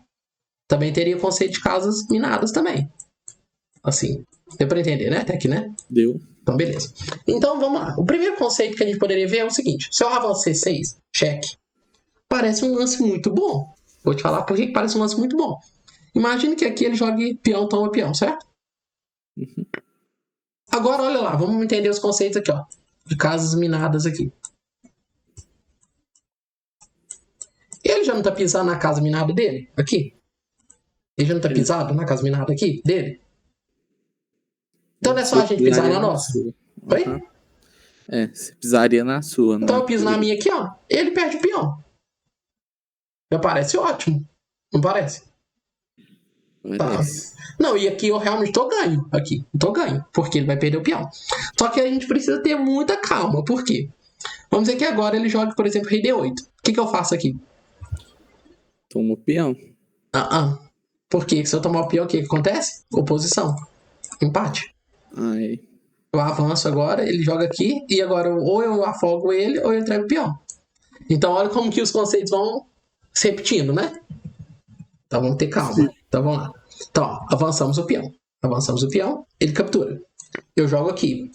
Também teria o conceito de casas minadas também. Assim, deu pra entender, né? Até aqui, né? Deu. Então, beleza. Então, vamos lá. O primeiro conceito que a gente poderia ver é o seguinte. Se eu avanço C6, cheque, parece um lance muito bom. Vou te falar por que parece um lance muito bom. Imagine que aqui ele jogue peão, toma peão, certo? Uhum. Agora, olha lá. Vamos entender os conceitos aqui, ó. De casas minadas aqui. Ele já não tá pisando na casa minada dele? Aqui? Ele já não tá pisado na casa minada aqui? Dele? Então não é só a gente pisar na nossa? Sua. Oi? Uhum. Você pisaria na sua. Então eu piso na minha aqui, ó. Ele perde o peão. Me parece ótimo. Não parece? Parece. Tá. Não, e aqui eu realmente tô ganho. Aqui. Tô ganho. Porque ele vai perder o peão. Só que a gente precisa ter muita calma. Por quê? Vamos dizer que agora ele joga, por exemplo, rei D8. O que eu faço aqui? Toma o peão. Porque se eu tomar o peão, o que acontece? Oposição. Empate. Ai. Eu avanço agora, ele joga aqui, e agora ou eu afogo ele, ou eu entrego o peão. Então olha como que os conceitos vão se repetindo, né? Então vamos ter calma. Sim. Então vamos lá. Então, ó, avançamos o peão. Avançamos o peão, ele captura. Eu jogo aqui.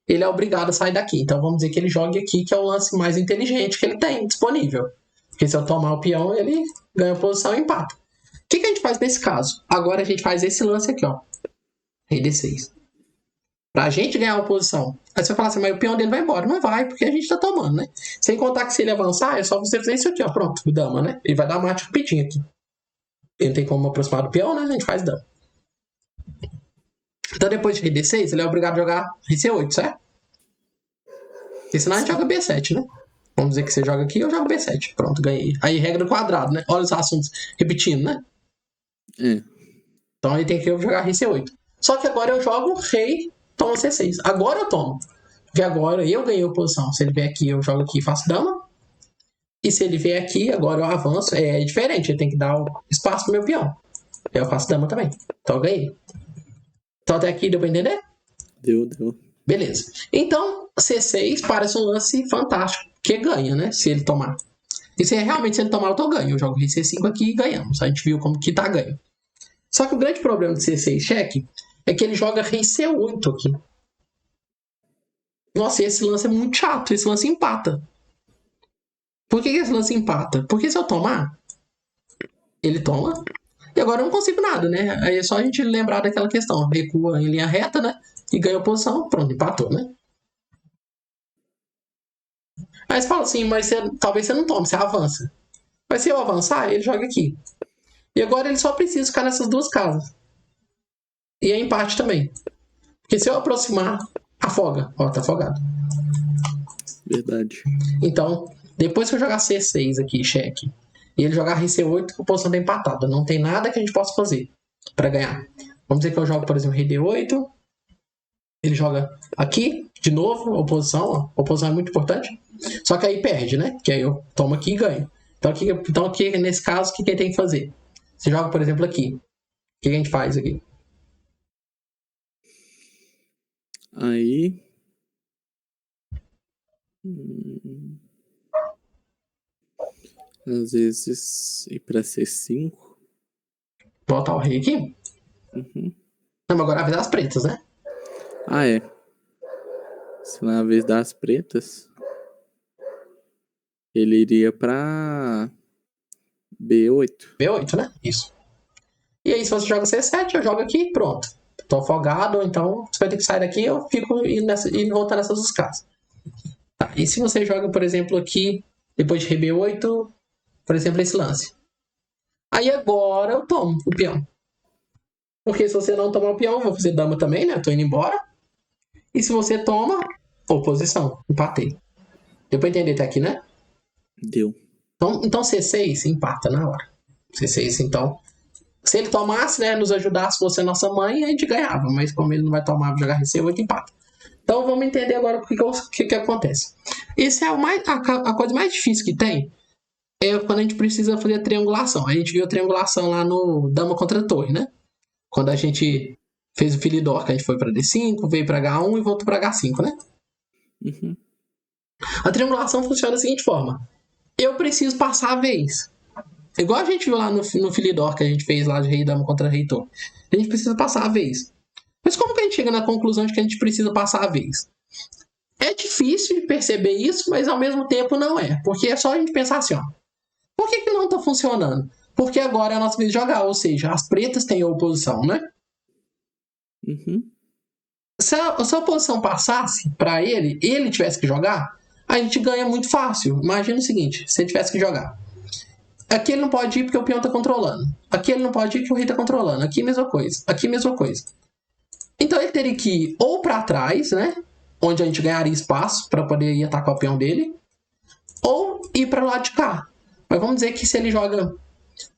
Ele é obrigado a sair daqui. Então vamos dizer que ele jogue aqui, que é o lance mais inteligente que ele tem disponível. Porque se eu tomar o peão, ele ganha posição e empata. O que a gente faz nesse caso? Agora a gente faz esse lance aqui, ó. Rei D6. Pra gente ganhar a posição. Aí você vai falar assim, mas o peão dele vai embora. Não vai, porque a gente tá tomando, né? Sem contar que se ele avançar, é só você fazer isso aqui, ó. Pronto, dama, né? Ele vai dar mate rapidinho aqui. Ele tem como aproximar do peão, né? A gente faz dama. Então depois de rei D6, ele é obrigado a jogar rei C8, certo? Porque senão a gente joga B7, né? Vamos dizer que você joga aqui, eu jogo B7. Pronto, ganhei. Aí regra do quadrado, né? Olha os assuntos repetindo, né? Então aí tem que jogar rei C8. Só que agora eu jogo rei, toma C6. Agora eu tomo. Porque agora eu ganhei a posição. Se ele vier aqui, eu jogo aqui e faço dama. E se ele vier aqui, agora eu avanço. É diferente, ele tem que dar espaço pro meu peão. Eu faço dama também. Então eu ganhei. Então até aqui deu pra entender? Deu. Beleza. Então, C6 parece um lance fantástico. Que ganha, né? Se ele tomar. E se realmente se ele tomar, eu tô ganho. Eu jogo rei C5 aqui e ganhamos. A gente viu como que tá ganho. Só que o grande problema de C6 cheque é que ele joga rei C8 aqui. Nossa, esse lance é muito chato. Esse lance empata. Por que esse lance empata? Porque se eu tomar, ele toma. E agora eu não consigo nada, né? Aí é só a gente lembrar daquela questão. Recua em linha reta, né? E ganha posição. Pronto, empatou, né? Aí você fala assim, mas talvez você não tome, você avança. Mas se eu avançar, ele joga aqui. E agora ele só precisa ficar nessas duas casas. E é empate também. Porque se eu aproximar, afoga. Ó, tá afogado. Verdade. Então, depois que eu jogar C6 aqui, cheque, e ele jogar RC8, a posição tá empatada. Não tem nada que a gente possa fazer pra ganhar. Vamos dizer que eu jogo, por exemplo, rei D8. Ele joga aqui, de novo, oposição. Ó. Oposição é muito importante. Só que aí perde, né? Que aí eu tomo aqui e ganho. Então aqui nesse caso, o que ele tem que fazer? Você joga, por exemplo, aqui. O que a gente faz aqui? Aí. Às vezes ir pra C5. Botar o rei aqui? Uhum. Não, mas agora é a vez das pretas, né? É. Se na vez das pretas, ele iria pra B8. B8, né? Isso. E aí, se você joga C7, eu jogo aqui, pronto. Tô afogado, então você vai ter que sair daqui, eu fico indo voltando nessas duas casas. Tá, e se você joga, por exemplo, aqui, depois de rei B8, por exemplo, esse lance. Aí agora eu tomo o peão. Porque se você não tomar o peão, eu vou fazer dama também, né? Eu tô indo embora. E se você toma, oposição, empatei. Deu pra entender até aqui, né? Deu. Então C6 empata na hora. C6, então. Se ele tomasse, né, nos ajudasse, você nossa mãe, a gente ganhava. Mas como ele não vai tomar jogar C8, empata. Então vamos entender agora o que acontece. Isso é a coisa mais difícil que tem. É quando a gente precisa fazer a triangulação. A gente viu a triangulação lá no Dama contra Torre, né? Quando a gente fez o Philidor, que a gente foi para D5, veio para H1 e voltou para H5, né? Uhum. A triangulação funciona da seguinte forma. Eu preciso passar a vez. Igual a gente viu lá no Philidor, que a gente fez lá de Rei Dama contra Rei Torre. A gente precisa passar a vez. Mas como que a gente chega na conclusão de que a gente precisa passar a vez? É difícil de perceber isso, mas ao mesmo tempo não é. Porque é só a gente pensar assim, ó. Por que não tá funcionando? Porque agora é a nossa vez de jogar, ou seja, as pretas têm oposição, né? Uhum. Se a oposição passasse pra ele tivesse que jogar, a gente ganha muito fácil. Imagina o seguinte, se ele tivesse que jogar. Aqui ele não pode ir porque o peão tá controlando. Aqui ele não pode ir porque o rei tá controlando. Aqui mesma coisa. Aqui mesma coisa. Então ele teria que ir ou pra trás, né? Onde a gente ganharia espaço pra poder ir atacar o peão dele. Ou ir pra lado de cá. Mas vamos dizer que se ele joga...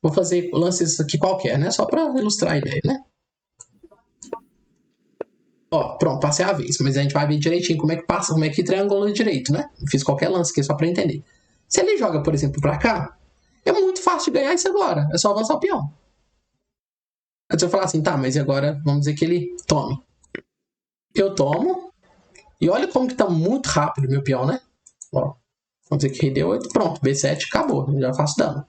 Vou fazer lances aqui qualquer, né? Só pra ilustrar a ideia, né? Ó, pronto, passei a vez. Mas a gente vai ver direitinho como é que passa, como é que triangula direito, né? Fiz qualquer lance aqui só pra entender. Se ele joga, por exemplo, pra cá, é muito fácil de ganhar isso agora. É só avançar o peão. Aí você vai falar assim, tá, mas e agora vamos dizer que ele tome. Eu tomo. E olha como que tá muito rápido meu peão, né? Ó, vamos dizer que rei deu 8, pronto, B7, acabou. Já faço dama.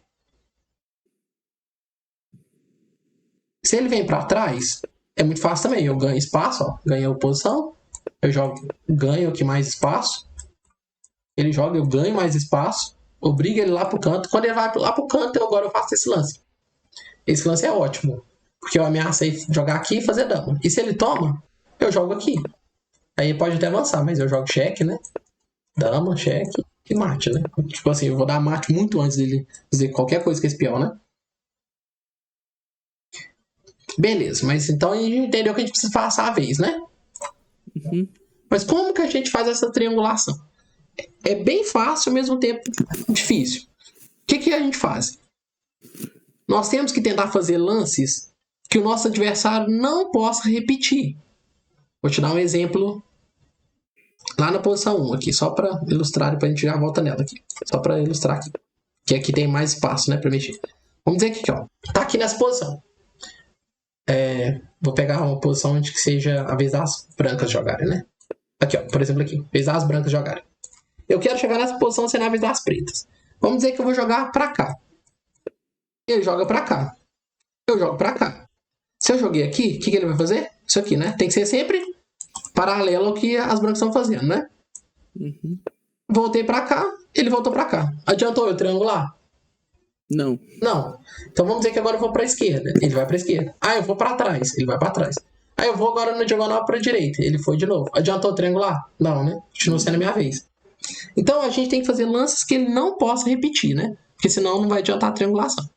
Se ele vem pra trás, é muito fácil também. Eu ganho espaço, ó. Ganho oposição. Eu jogo, ganho aqui mais espaço. Ele joga, eu ganho mais espaço. Obriga ele lá pro canto. Quando ele vai lá pro canto, agora eu faço esse lance. Esse lance é ótimo. Porque eu ameacei jogar aqui e fazer dama. E se ele toma, eu jogo aqui. Aí pode até avançar, mas eu jogo cheque, né? Dama, cheque e mate, né? Tipo assim, eu vou dar mate muito antes dele fazer qualquer coisa com esse peão, né? Beleza, mas então a gente entendeu que a gente precisa passar a vez, né? Uhum. Mas como que a gente faz essa triangulação? É bem fácil, ao mesmo tempo difícil. O que a gente faz? Nós temos que tentar fazer lances que o nosso adversário não possa repetir. Vou te dar um exemplo lá na posição 1 aqui, só para ilustrar, depois a gente já volta nela aqui. Só para ilustrar aqui. Que aqui tem mais espaço, né, para mexer. Vamos dizer aqui, ó. Tá aqui nessa posição. Vou pegar uma posição onde que seja a vez das brancas jogarem, né? Aqui, ó. Por exemplo, aqui. Vez das brancas jogarem. Eu quero chegar nessa posição sendo a vez das pretas. Vamos dizer que eu vou jogar pra cá. Ele joga pra cá. Eu jogo pra cá. Se eu joguei aqui, o que ele vai fazer? Isso aqui, né? Tem que ser sempre paralelo ao que as brancas estão fazendo, né? Uhum. Voltei pra cá, ele voltou pra cá. Adiantou eu triangular? Não. Não. Então vamos dizer que agora eu vou pra esquerda. Ele vai pra esquerda. Ah, eu vou pra trás. Ele vai pra trás. Ah, eu vou agora na diagonal pra direita. Ele foi de novo. Adiantou triangular? Não, né? Continua sendo a minha vez. Então a gente tem que fazer lances que ele não possa repetir, né? Porque senão não vai adiantar a triangulação.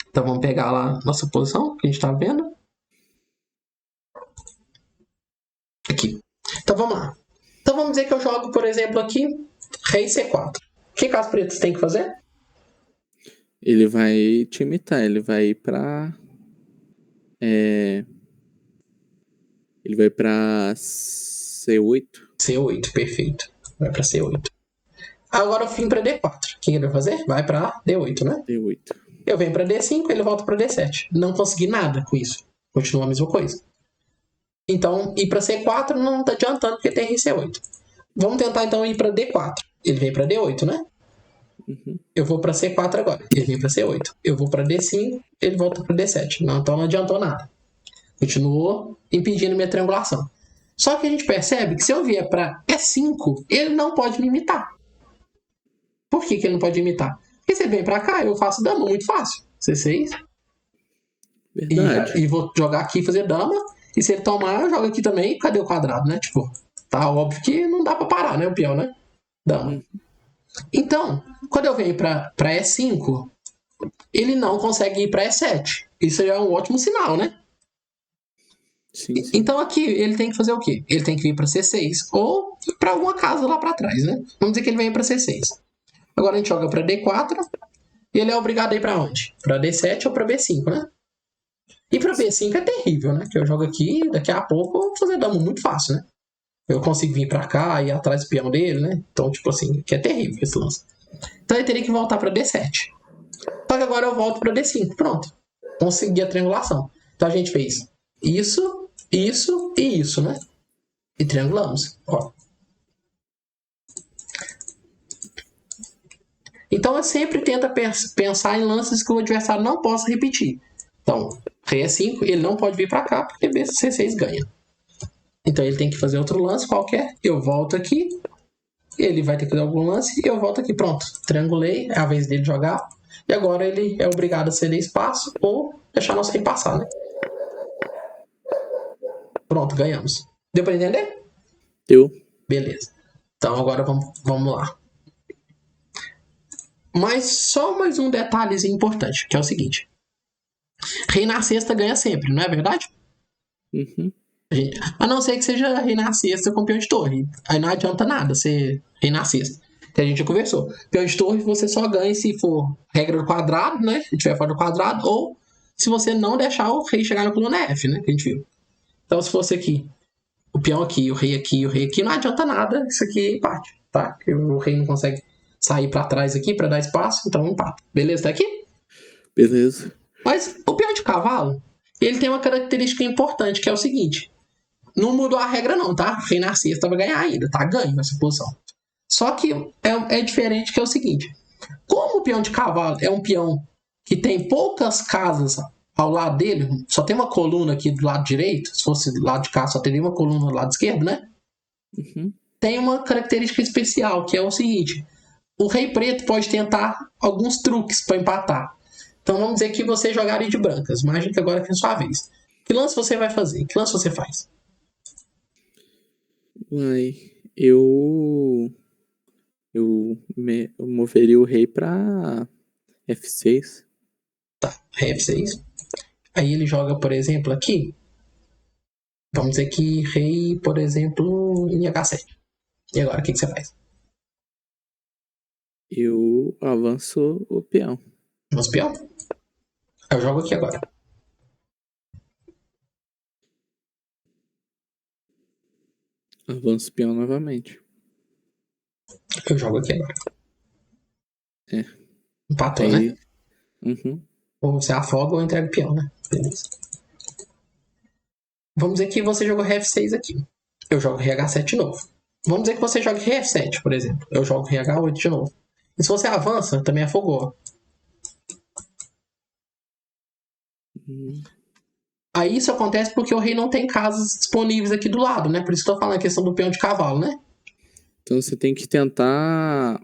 Então vamos pegar lá nossa posição que a gente tá vendo. Aqui. Então vamos lá. Então vamos dizer que eu jogo, por exemplo, aqui rei C4. O que as pretas têm que fazer? Ele vai te imitar, ele vai ir pra... Ele vai pra C8. C8, perfeito. Vai pra C8. Agora eu vim pra D4. O que ele vai fazer? Vai pra D8, né? D8. Eu venho pra D5, ele volta pra D7. Não consegui nada com isso. Continua a mesma coisa. Então, ir pra C4 não tá adiantando porque tem C8. Vamos tentar então ir pra D4. Ele vem pra D8, né? Uhum. Eu vou pra C4 agora. Ele vem pra C8. Eu vou pra D5, ele volta pra D7. Não, então não adiantou nada. Continuou impedindo minha triangulação. Só que a gente percebe que se eu vier pra E5, ele não pode me imitar. Por que ele não pode imitar? Porque se ele vem pra cá, eu faço dama muito fácil. C6. Verdade. E vou jogar aqui e fazer dama. E se ele tomar, eu jogo aqui também. Cadê o quadrado, né? Tipo, tá óbvio que não dá pra parar, né? O peão, né? Dama. Então, quando eu venho pra E5, ele não consegue ir pra E7. Isso já é um ótimo sinal, né? Sim. Então aqui ele tem que fazer o quê? Ele tem que vir pra C6 ou pra alguma casa lá pra trás, né? Vamos dizer que ele vem pra C6. Agora a gente joga pra D4 e ele é obrigado a ir pra onde? Pra D7 ou pra B5, né? E pra B5 é terrível, né? Que eu jogo aqui, daqui a pouco eu vou fazer dama muito fácil, né? Eu consigo vir pra cá e ir atrás do peão dele, né? Então, tipo assim, que é terrível esse lance. Então ele teria que voltar pra D7. Só que agora eu volto pra D5. Pronto. Consegui a triangulação. Então a gente fez isso, isso e isso, né? E triangulamos. Ó. Então eu sempre tento pensar em lances que o adversário não possa repetir. Então, rei E5, ele não pode vir pra cá porque C6 ganha. Então ele tem que fazer outro lance qualquer. Eu volto aqui. Ele vai ter que fazer algum lance e eu volto aqui. Pronto. Triangulei. É a vez dele jogar. E agora ele é obrigado a ceder espaço ou deixar nosso rei passar, né? Pronto, ganhamos. Deu pra entender? Deu. Beleza. Então agora vamos lá. Mas só mais um detalhezinho importante, que é o seguinte. Rei na cesta ganha sempre, não é verdade? Uhum. A não ser que seja rei na cesta com peão de torre. Aí não adianta nada ser rei na cesta. Que a gente já conversou. Peão de torre você só ganha se for regra do quadrado, né? Se tiver fora do quadrado, ou se você não deixar o rei chegar na coluna F, né? Que a gente viu. Então se fosse aqui, o peão aqui, o rei aqui, o rei aqui, não adianta nada. Isso aqui é empate, tá? Porque o rei não consegue sair pra trás aqui pra dar espaço, então empate. Beleza? Tá aqui? Beleza. Mas o peão de cavalo, ele tem uma característica importante, que é o seguinte. Não mudou a regra não, tá? Rei na cesta vai ganhar ainda, tá? Ganho essa posição. Só que é diferente, que é o seguinte. Como o peão de cavalo é um peão que tem poucas casas ao lado dele, só tem uma coluna aqui do lado direito, se fosse do lado de cá só teria uma coluna do lado esquerdo, né? Uhum. Tem uma característica especial, que é o seguinte. O rei preto pode tentar alguns truques para empatar. Então vamos dizer que você jogaria de brancas. Imagina que agora é a sua vez. Que lance você vai fazer? Que lance você faz? Eu moveria o rei pra F6. Rei F6. Aí ele joga, por exemplo, aqui. Vamos dizer que rei, por exemplo, em H7. E agora, o que você faz? Eu avanço o peão. Vamos peão? Eu jogo aqui agora. Avanço o peão novamente. Eu jogo aqui agora. É. Empatou, Aí... né? Uhum. Ou você afoga ou entrega o peão, né? Beleza. Vamos dizer que você jogou rei F6 aqui. Eu jogo rei H7 de novo. Vamos dizer que você joga rei F7, por exemplo. Eu jogo rei H8 de novo. E se você avança, também afogou. Aí isso acontece porque o rei não tem casas disponíveis aqui do lado, né? Por isso que eu tô falando a questão do peão de cavalo, né? Então você tem que tentar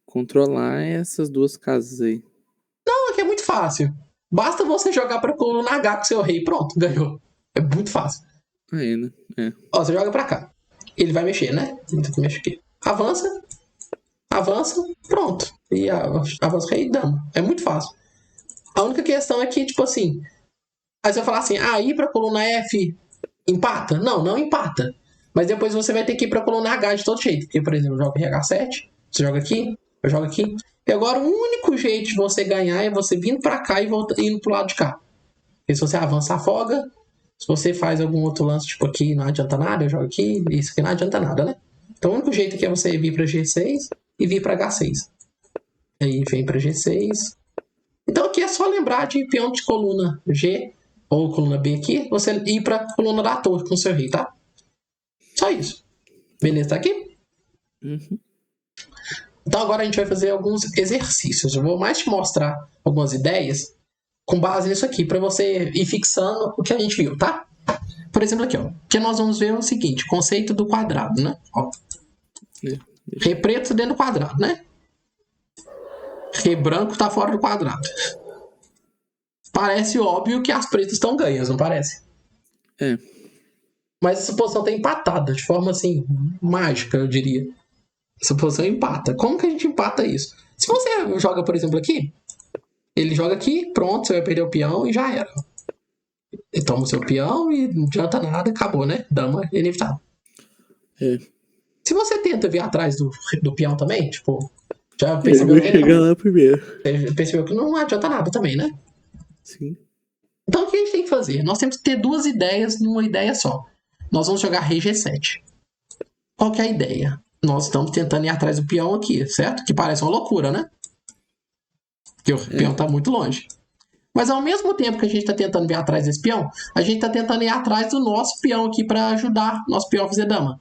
controlar essas duas casas aí. Não, aqui é muito fácil. Basta você jogar pra coluna H com seu rei. Pronto, ganhou. É muito fácil. Aí, né? É. Ó, você joga pra cá. Ele vai mexer, né? Ele tem que mexer aqui. Avança. Avança. Pronto. E avança o rei e dama. É muito fácil. A única questão é que, tipo assim... Aí você vai falar assim, ir pra coluna F empata? Não, não empata. Mas depois você vai ter que ir pra coluna H de todo jeito. Porque, por exemplo, eu jogo RH7, você joga aqui, eu jogo aqui. E agora o único jeito de você ganhar é você vindo pra cá e indo pro lado de cá. Porque se você avança, afoga. Se você faz algum outro lance, tipo aqui, não adianta nada, eu jogo aqui, isso aqui não adianta nada, né? Então o único jeito aqui é você vir pra G6 e vir pra H6. Aí vem pra G6. Então aqui é só lembrar de peão de coluna G ou coluna B aqui, você ir pra coluna da torre com o seu rei, tá? Só isso. Beleza, tá aqui? Uhum. Então agora a gente vai fazer alguns exercícios. Eu vou mais te mostrar algumas ideias com base nisso aqui, pra você ir fixando o que a gente viu, tá? Por exemplo, aqui, ó. Que nós vamos ver o seguinte, conceito do quadrado, né? Ó. Rei preto dentro do quadrado, né? Rei branco tá fora do quadrado. parece óbvio que as pretas estão ganhas, não parece? É. Mas essa posição tá empatada, de forma assim, mágica, eu diria. Essa posição empata. Como que a gente empata isso? Se você joga, por exemplo, aqui, ele joga aqui, pronto, você vai perder o peão e já era. Ele toma o seu peão e não adianta nada, acabou, né? Dama é inevitável. É. Se você tenta vir atrás do peão também, tipo, já percebeu que chegar lá primeiro. percebeu que não adianta nada também, né? Sim. Então o que a gente tem que fazer? Nós temos que ter duas ideias numa ideia só. Nós vamos jogar rei G7. Qual que é a ideia? Nós estamos tentando ir atrás do peão aqui, certo? Que parece uma loucura, né? Porque o peão está muito longe. Mas ao mesmo tempo que a gente está tentando ir atrás desse peão, a gente está tentando ir atrás do nosso peão aqui para ajudar nosso peão a fazer dama.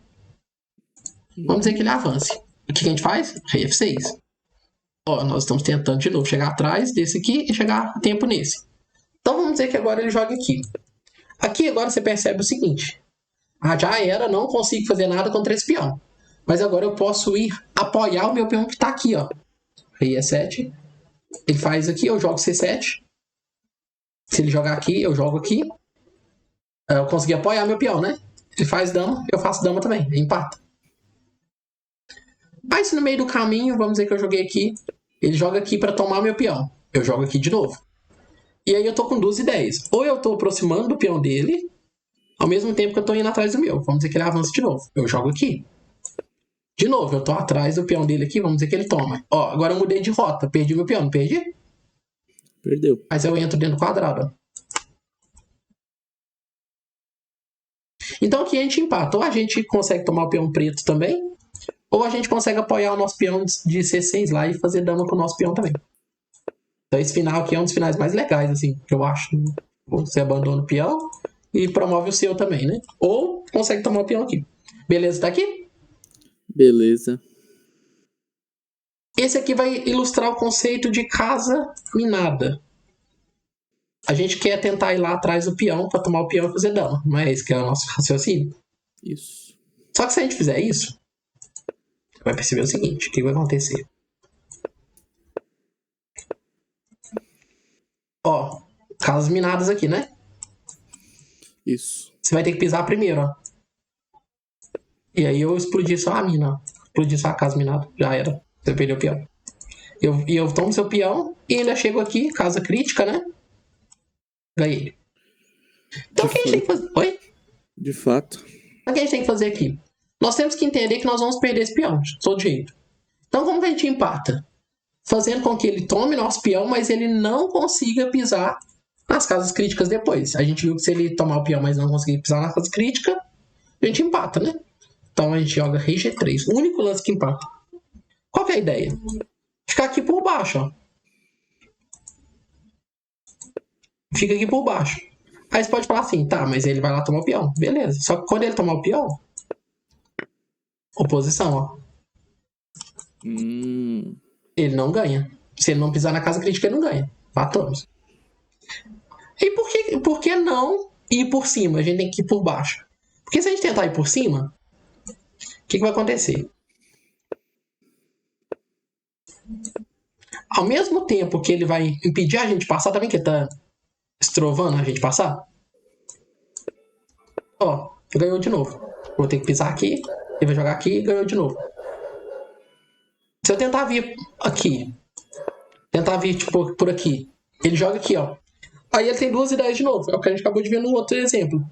Vamos dizer que ele avance. O que a gente faz? Rei F6. Ó, nós estamos tentando de novo chegar atrás desse aqui e chegar a tempo nesse. Então vamos dizer que agora ele joga aqui. Aqui agora você percebe o seguinte. Ah, já era, não consigo fazer nada contra esse peão. Mas agora eu posso ir apoiar o meu peão que está aqui, ó. Rei E7. Ele faz aqui, eu jogo C7. Se ele jogar aqui, eu jogo aqui. Eu consegui apoiar meu peão, né? Ele faz dama, eu faço dama também. Empata. Mas no meio do caminho, vamos dizer que eu joguei aqui. Ele joga aqui para tomar meu peão. Eu jogo aqui de novo. E aí eu tô com duas ideias. Ou eu tô aproximando do peão dele, ao mesmo tempo que eu tô indo atrás do meu. Vamos dizer que ele avança de novo. Eu jogo aqui. De novo, eu tô atrás do peão dele aqui, vamos dizer que ele toma. Ó, agora eu mudei de rota. Perdi meu peão, não perdi? Perdeu. Mas eu entro dentro do quadrado. Então aqui a gente empata. Ou a gente consegue tomar o peão preto também, ou a gente consegue apoiar o nosso peão de C6 lá e fazer dama com o nosso peão também. Então esse final aqui é um dos finais mais legais, assim, que eu acho. Você abandona o peão e promove o seu também, né? Ou consegue tomar o peão aqui. Beleza, tá aqui? Beleza. Esse aqui vai ilustrar o conceito de casa minada. A gente quer tentar ir lá atrás do peão para tomar o peão e fazer dama. Não é esse que é o nosso raciocínio? Isso. Só que se a gente fizer isso, vai perceber o seguinte, o que vai acontecer? Ó, casas minadas aqui, né? Isso. Você vai ter que pisar primeiro, ó. E aí eu explodi só a mina, ó. Explodi só a casa minada. Já era. Você perdeu o peão. Eu tomo seu peão e ainda chego aqui, casa crítica, né? Ganhei. Então o que a gente tem que fazer? Oi? De fato. O que a gente tem que fazer aqui? Nós temos que entender que nós vamos perder esse peão, de todo jeito. Então como que a gente empata? Fazendo com que ele tome nosso peão, mas ele não consiga pisar nas casas críticas depois. A gente viu que se ele tomar o peão, mas não conseguir pisar na casa crítica, a gente empata, né? Então a gente joga rei G3. O único lance que empata. Qual que é a ideia? Ficar aqui por baixo, ó. Fica aqui por baixo. Aí você pode falar assim, tá, mas ele vai lá tomar o peão. Beleza. Só que quando ele tomar o peão, oposição, ó. Ele não ganha. Se ele não pisar na casa crítica, ele não ganha. Matamos. E por que não ir por cima? A gente tem que ir por baixo. Porque se a gente tentar ir por cima, o que vai acontecer? Ao mesmo tempo que ele vai impedir a gente passar, tá vendo que ele tá estrovando a gente passar? Ó, ganhou de novo. Vou ter que pisar aqui, ele vai jogar aqui e ganhou de novo. Se eu tentar vir aqui, tentar vir tipo, por aqui, ele joga aqui, ó. Aí ele tem duas ideias de novo. É o que a gente acabou de ver no outro exemplo.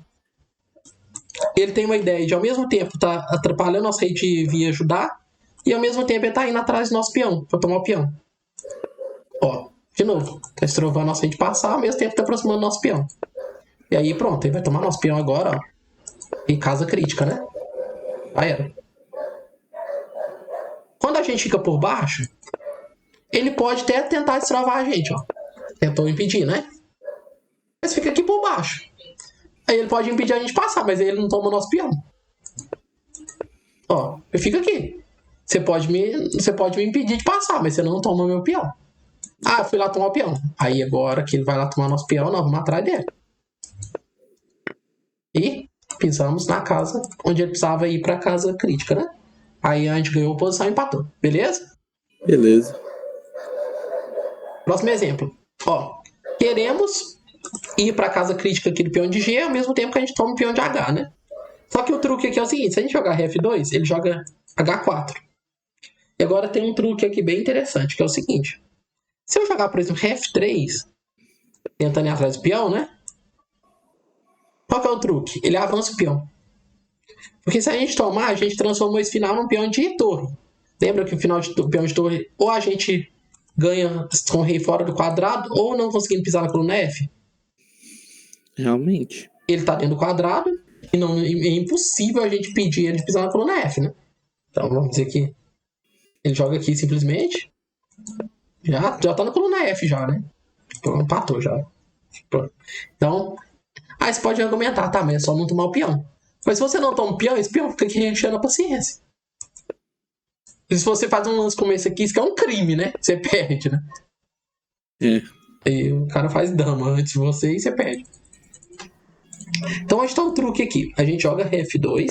Ele tem uma ideia de, ao mesmo tempo, tá atrapalhando nosso rei de vir ajudar, e ao mesmo tempo ele tá indo atrás do nosso peão, pra tomar o peão. Ó, de novo, tá estrovando nosso rei de passar, ao mesmo tempo tá aproximando nosso peão. E aí pronto, ele vai tomar nosso peão agora, ó. Em casa crítica, né? Já era. Quando a gente fica por baixo, ele pode até tentar destrovar a gente, ó. Tentou impedir, né? Mas fica aqui por baixo. Aí ele pode impedir a gente passar, mas aí ele não toma o nosso peão. Ó, eu fico aqui. Você pode me impedir de passar, mas você não toma meu peão. Ah, eu fui lá tomar o peão. Aí agora que ele vai lá tomar nosso peão, nós vamos atrás dele. E pisamos na casa onde ele precisava ir pra casa crítica, né? Aí a gente ganhou a posição e empatou. Beleza? Beleza. Próximo exemplo. Ó, o queremos ir para a casa crítica aqui do peão de G ao mesmo tempo que a gente toma o peão de H, né? Só que o truque aqui é o seguinte, se a gente jogar F2, ele joga H4. E agora tem um truque aqui bem interessante, que é o seguinte. Se eu jogar, por exemplo, F3, tentando ir atrás do peão, né? Qual que é o truque? Ele avança o peão. Porque se a gente tomar, a gente transformou esse final num peão de torre. Lembra que o final de peão de torre, ou a gente ganha com o rei fora do quadrado, ou não conseguindo pisar na coluna F? Realmente. Ele tá dentro do quadrado, e não, é impossível a gente pedir ele de pisar na coluna F, né? Então vamos dizer que ele joga aqui simplesmente. Já tá na coluna F já, né? Então empatou já. Então, aí você pode argumentar, tá, mas é só não tomar o peão. Mas se você não toma o peão, esse peão fica aqui enchendo a paciência. E se você faz um lance como esse aqui, isso que é um crime, né? Você perde, né? E o cara faz dama antes de você e você perde. Então a gente tá um truque aqui. A gente joga F2,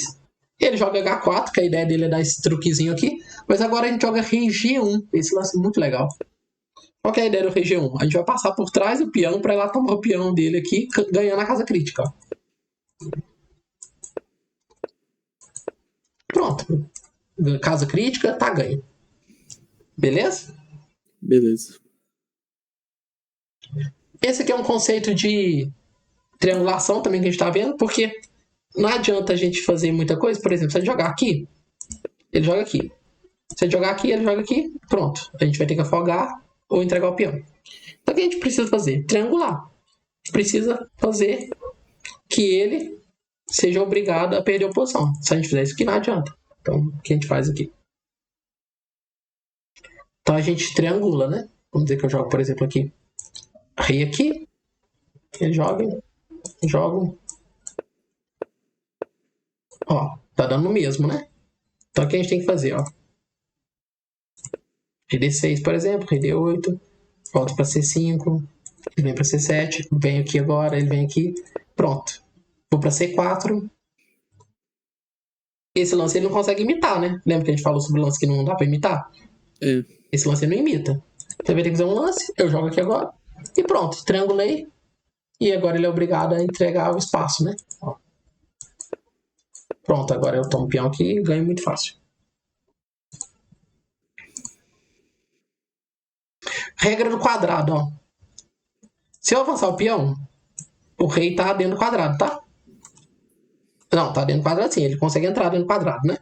ele joga H4, que a ideia dele é dar esse truquezinho aqui, mas agora a gente joga rei G1. Esse lance é muito legal. Qual que é a ideia do rei G1? A gente vai passar por trás do peão pra ir lá tomar o peão dele aqui, ganhando a casa crítica. Pronto. Casa crítica, tá ganho. Beleza? Beleza. Esse aqui é um conceito de triangulação também que a gente tá vendo, porque não adianta a gente fazer muita coisa. Por exemplo, se a gente jogar aqui, ele joga aqui. Se a gente jogar aqui, ele joga aqui. Pronto. A gente vai ter que afogar ou entregar o peão. Então o que a gente precisa fazer? Triangular. A gente precisa fazer que ele seja obrigado a perder a posição. Se a gente fizer isso aqui, não adianta. Então, o que a gente faz aqui? Então a gente triangula, né? Vamos dizer que eu jogo, por exemplo, aqui. Rei aqui. Ele joga. Ó, tá dando o mesmo, né? Então o que a gente tem que fazer, ó? Rei D6, por exemplo. Rei D8. Volta pra C5. Ele vem pra C7. Vem aqui agora. Ele vem aqui. Pronto. Vou pra C4. Esse lance ele não consegue imitar, né? Lembra que a gente falou sobre o lance que não dá pra imitar? Esse lance ele não imita. Você vai ter que fazer um lance. Eu jogo aqui agora. E pronto. Triangulei. E agora ele é obrigado a entregar o espaço, né? Ó. Pronto. Agora eu tomo o peão aqui e ganho muito fácil. Regra do quadrado, ó. Se eu avançar o peão, o rei tá dentro do quadrado, tá? Não, tá dentro do quadrado sim. Ele consegue entrar dentro do quadrado, né?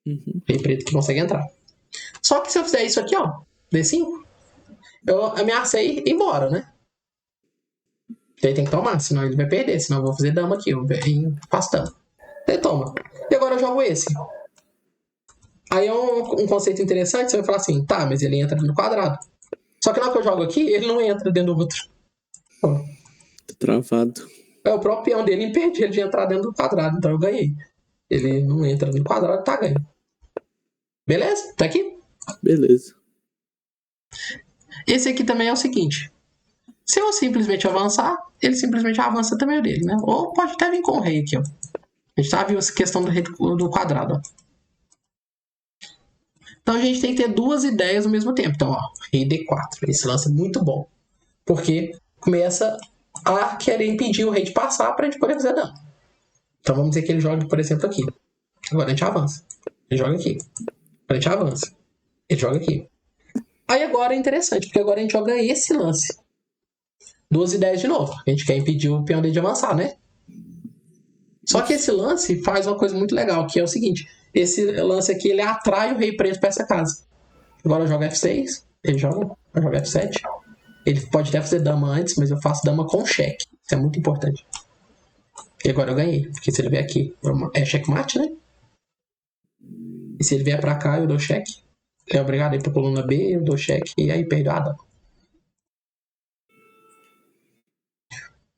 Uhum. Rei preto que consegue entrar. Só que se eu fizer isso aqui, ó. D5. Eu ameacei ir embora, né? Ele tem que tomar, senão ele vai perder. Senão eu vou fazer dama aqui. Eu faço dama. Ele toma. E agora eu jogo esse. Aí é um conceito interessante. Você vai falar assim, tá, mas ele entra no quadrado. Só que na hora que eu jogo aqui, ele não entra dentro do outro. Ó. Tá travado. É o próprio peão dele impediu ele de entrar dentro do quadrado. Então eu ganhei. Ele não entra no quadrado, tá ganho. Beleza? Tá aqui? Beleza. Esse aqui também é o seguinte. Se eu simplesmente avançar, ele simplesmente avança também o dele, né? Ou pode até vir com o rei aqui, ó. A gente tá vendo essa questão do quadrado, ó. Então a gente tem que ter duas ideias ao mesmo tempo. Então, ó, rei D4. Esse lance é muito bom. Porque começa a querer impedir o rei de passar pra gente poder fazer dano. Então vamos dizer que ele joga, por exemplo, aqui. Agora a gente avança. Ele joga aqui. Agora a gente avança. Ele joga aqui. Aí agora é interessante, porque agora a gente joga esse lance. Duas ideias de novo. A gente quer impedir o peão dele de avançar, né? Só que esse lance faz uma coisa muito legal, que é o seguinte. Esse lance aqui, ele atrai o rei preto pra essa casa. Agora eu jogo F6, ele joga F7. Ele pode até fazer dama antes, mas eu faço dama com cheque. Isso é muito importante. E agora eu ganhei, porque se ele vier aqui, é checkmate, né? E se ele vier pra cá, eu dou cheque. Ele é obrigado a ir pra coluna B, eu dou cheque, e aí perdeu a dama.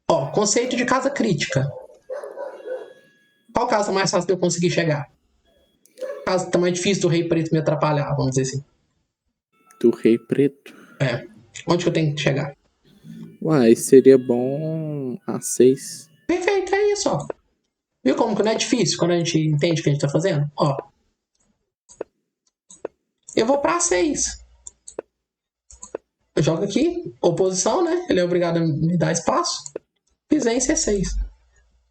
Ó, conceito de casa crítica. Qual casa mais fácil de eu conseguir chegar? Casa tá mais difícil do rei preto me atrapalhar, vamos dizer assim. Do rei preto? É. Onde que eu tenho que chegar? Uai, seria bom A6. Perfeito, é isso, ó. Viu como que não é difícil quando a gente entende o que a gente tá fazendo? Ó. Eu vou pra A6. Eu jogo aqui, oposição, né? Ele é obrigado a me dar espaço. Pisei em C6.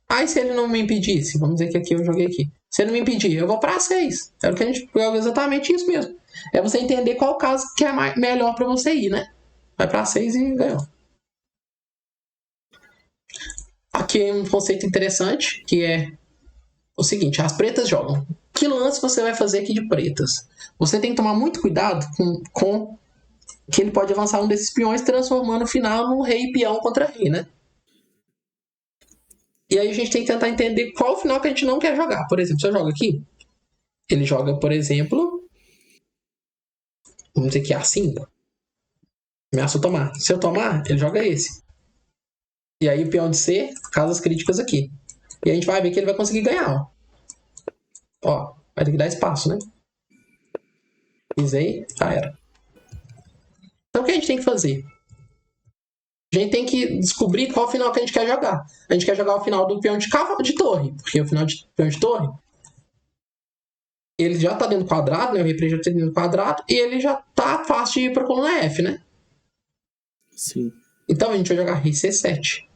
Aí se ele não me impedisse, vamos dizer que aqui eu joguei aqui. Se ele não me impedir, eu vou pra 6. É o que a gente joga exatamente isso mesmo. É você entender qual caso que é melhor pra você ir, né? Vai pra 6 e ganhou. Aqui é um conceito interessante, que é o seguinte, as pretas jogam. Que lance você vai fazer aqui de pretas? Você tem que tomar muito cuidado com que ele pode avançar um desses peões, transformando o final num rei e peão contra rei, né? E aí a gente tem que tentar entender qual o final que a gente não quer jogar. Por exemplo, se eu jogo aqui, ele joga, por exemplo, vamos dizer que A5. Ameaça eu tomar. Se eu tomar, ele joga esse. E aí o peão de C, casas críticas aqui. E a gente vai ver que ele vai conseguir ganhar, ó. Vai ter que dar espaço, né? Pisei, já era. Então o que a gente tem que fazer? A gente tem que descobrir qual final que a gente quer jogar. A gente quer jogar o final do peão de cavalo de torre, porque o final de peão de torre, ele já tá dentro do quadrado, né? O rei já tá dentro do quadrado, e ele já tá fácil de ir pra coluna F, né? Sim. Então a gente vai jogar rei C7.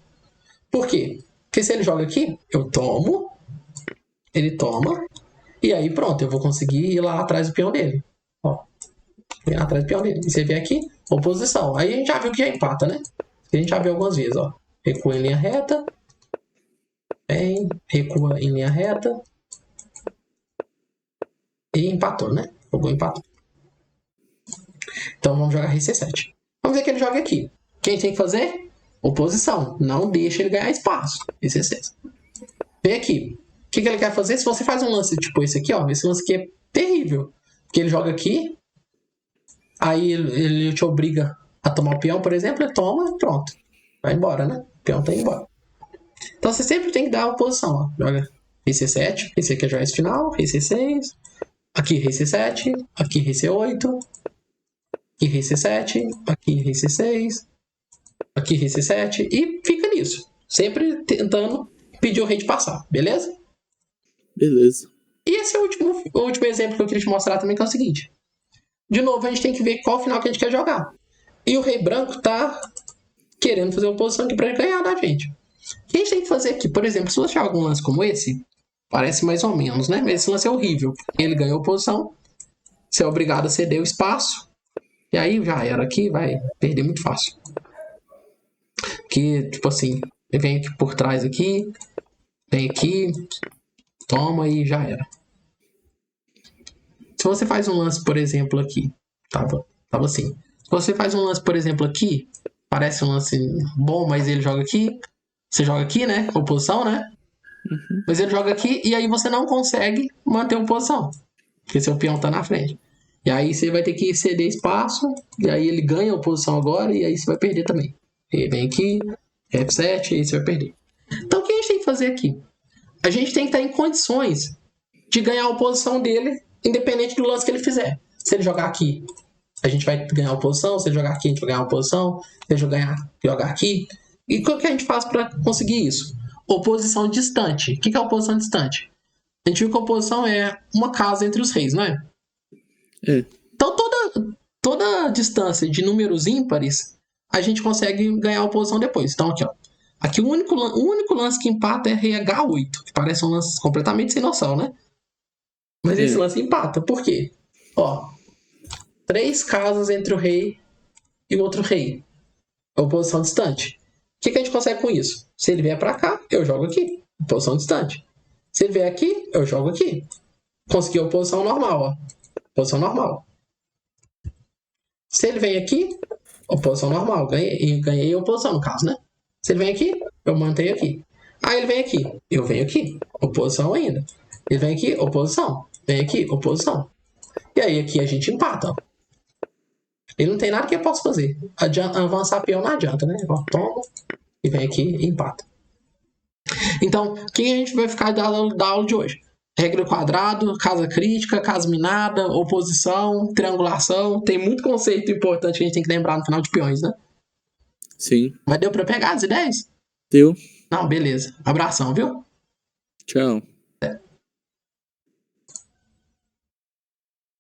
Por quê? Porque se ele joga aqui, eu tomo, ele toma, e aí pronto, eu vou conseguir ir lá atrás do peão dele. Ó, ir lá atrás do peão dele. E você vê aqui, oposição. Aí a gente já viu que já empata, né? A gente já viu algumas vezes, ó. Recua em linha reta. Vem, recua em linha reta. E empatou, né? Jogou, empatou. Então vamos jogar rei C7. Vamos ver que ele joga aqui. Quem tem que fazer? Oposição. Não deixa ele ganhar espaço. Rei C6. Vem aqui. O que ele quer fazer? Se você faz um lance tipo esse aqui, ó. Esse lance aqui é terrível. Porque ele joga aqui. Aí ele te obriga a tomar o peão, por exemplo. Ele toma e pronto. Vai embora, né? O peão tá indo embora. Então você sempre tem que dar a oposição, ó. Joga rei C7. Esse aqui é jogar esse final. Rei C6. Aqui rei C7. Aqui rei C8. Aqui rei C7. Aqui rei C6. Aqui rei C7. E fica nisso. Sempre tentando pedir o rei de passar. Beleza? Beleza. E esse é o último exemplo que eu queria te mostrar também, que é o seguinte. De novo, a gente tem que ver qual final que a gente quer jogar. E o rei branco tá querendo fazer uma posição aqui pra ele ganhar da gente. O que a gente tem que fazer aqui? Por exemplo, se você jogar algum lance como esse, parece mais ou menos, né? Esse lance é horrível. Ele ganhou a posição, você é obrigado a ceder o espaço, e aí já era aqui, vai perder muito fácil. Que, tipo assim, ele vem aqui por trás aqui, vem aqui, toma e já era. Se você faz um lance, por exemplo, aqui, tava assim. Se você faz um lance, por exemplo, aqui, parece um lance bom, mas ele joga aqui, você joga aqui, né? Oposição, né? Uhum. Mas ele joga aqui e aí você não consegue manter uma posição, porque seu peão tá na frente. E aí você vai ter que ceder espaço, e aí ele ganha a posição agora, e aí você vai perder também. Ele vem aqui, F7, e aí você vai perder. Então o que a gente tem que fazer aqui? A gente tem que estar em condições de ganhar a posição dele, independente do lance que ele fizer. Se ele jogar aqui, a gente vai ganhar a posição. Se ele jogar aqui, a gente vai ganhar a posição. Se ele jogar aqui. E o que a gente faz para conseguir isso? Oposição distante. O que é oposição distante? A gente viu que a oposição é uma casa entre os reis, não é? É. Então toda distância de números ímpares, a gente consegue ganhar a oposição depois. Então aqui, ó. Aqui o único lance que empata é rei H8, que parece um lance completamente sem noção, né? Mas esse lance empata. Por quê? Ó, 3 casas entre o rei e o outro rei. Oposição distante. O que a gente consegue com isso? Se ele vier pra cá, eu jogo aqui. Oposição distante. Se ele vier aqui, eu jogo aqui. Consegui a oposição normal, ó. Oposição normal. Se ele vem aqui, oposição normal. Ganhei a oposição, no caso, né? Se ele vem aqui, eu mantenho aqui. Aí ele vem aqui, eu venho aqui. Oposição ainda. Ele vem aqui, oposição. Vem aqui, oposição. E aí aqui a gente empata, ó. Ele não tem nada que eu possa fazer. Avançar peão não adianta, né? Ó, toma e vem aqui e empata. Então, o que a gente vai ficar da aula de hoje? Regra do quadrado, casa crítica, casa minada, oposição, triangulação. Tem muito conceito importante que a gente tem que lembrar no final de peões, né? Sim. Mas deu pra pegar as ideias? Deu. Não, beleza. Abração, viu? Tchau.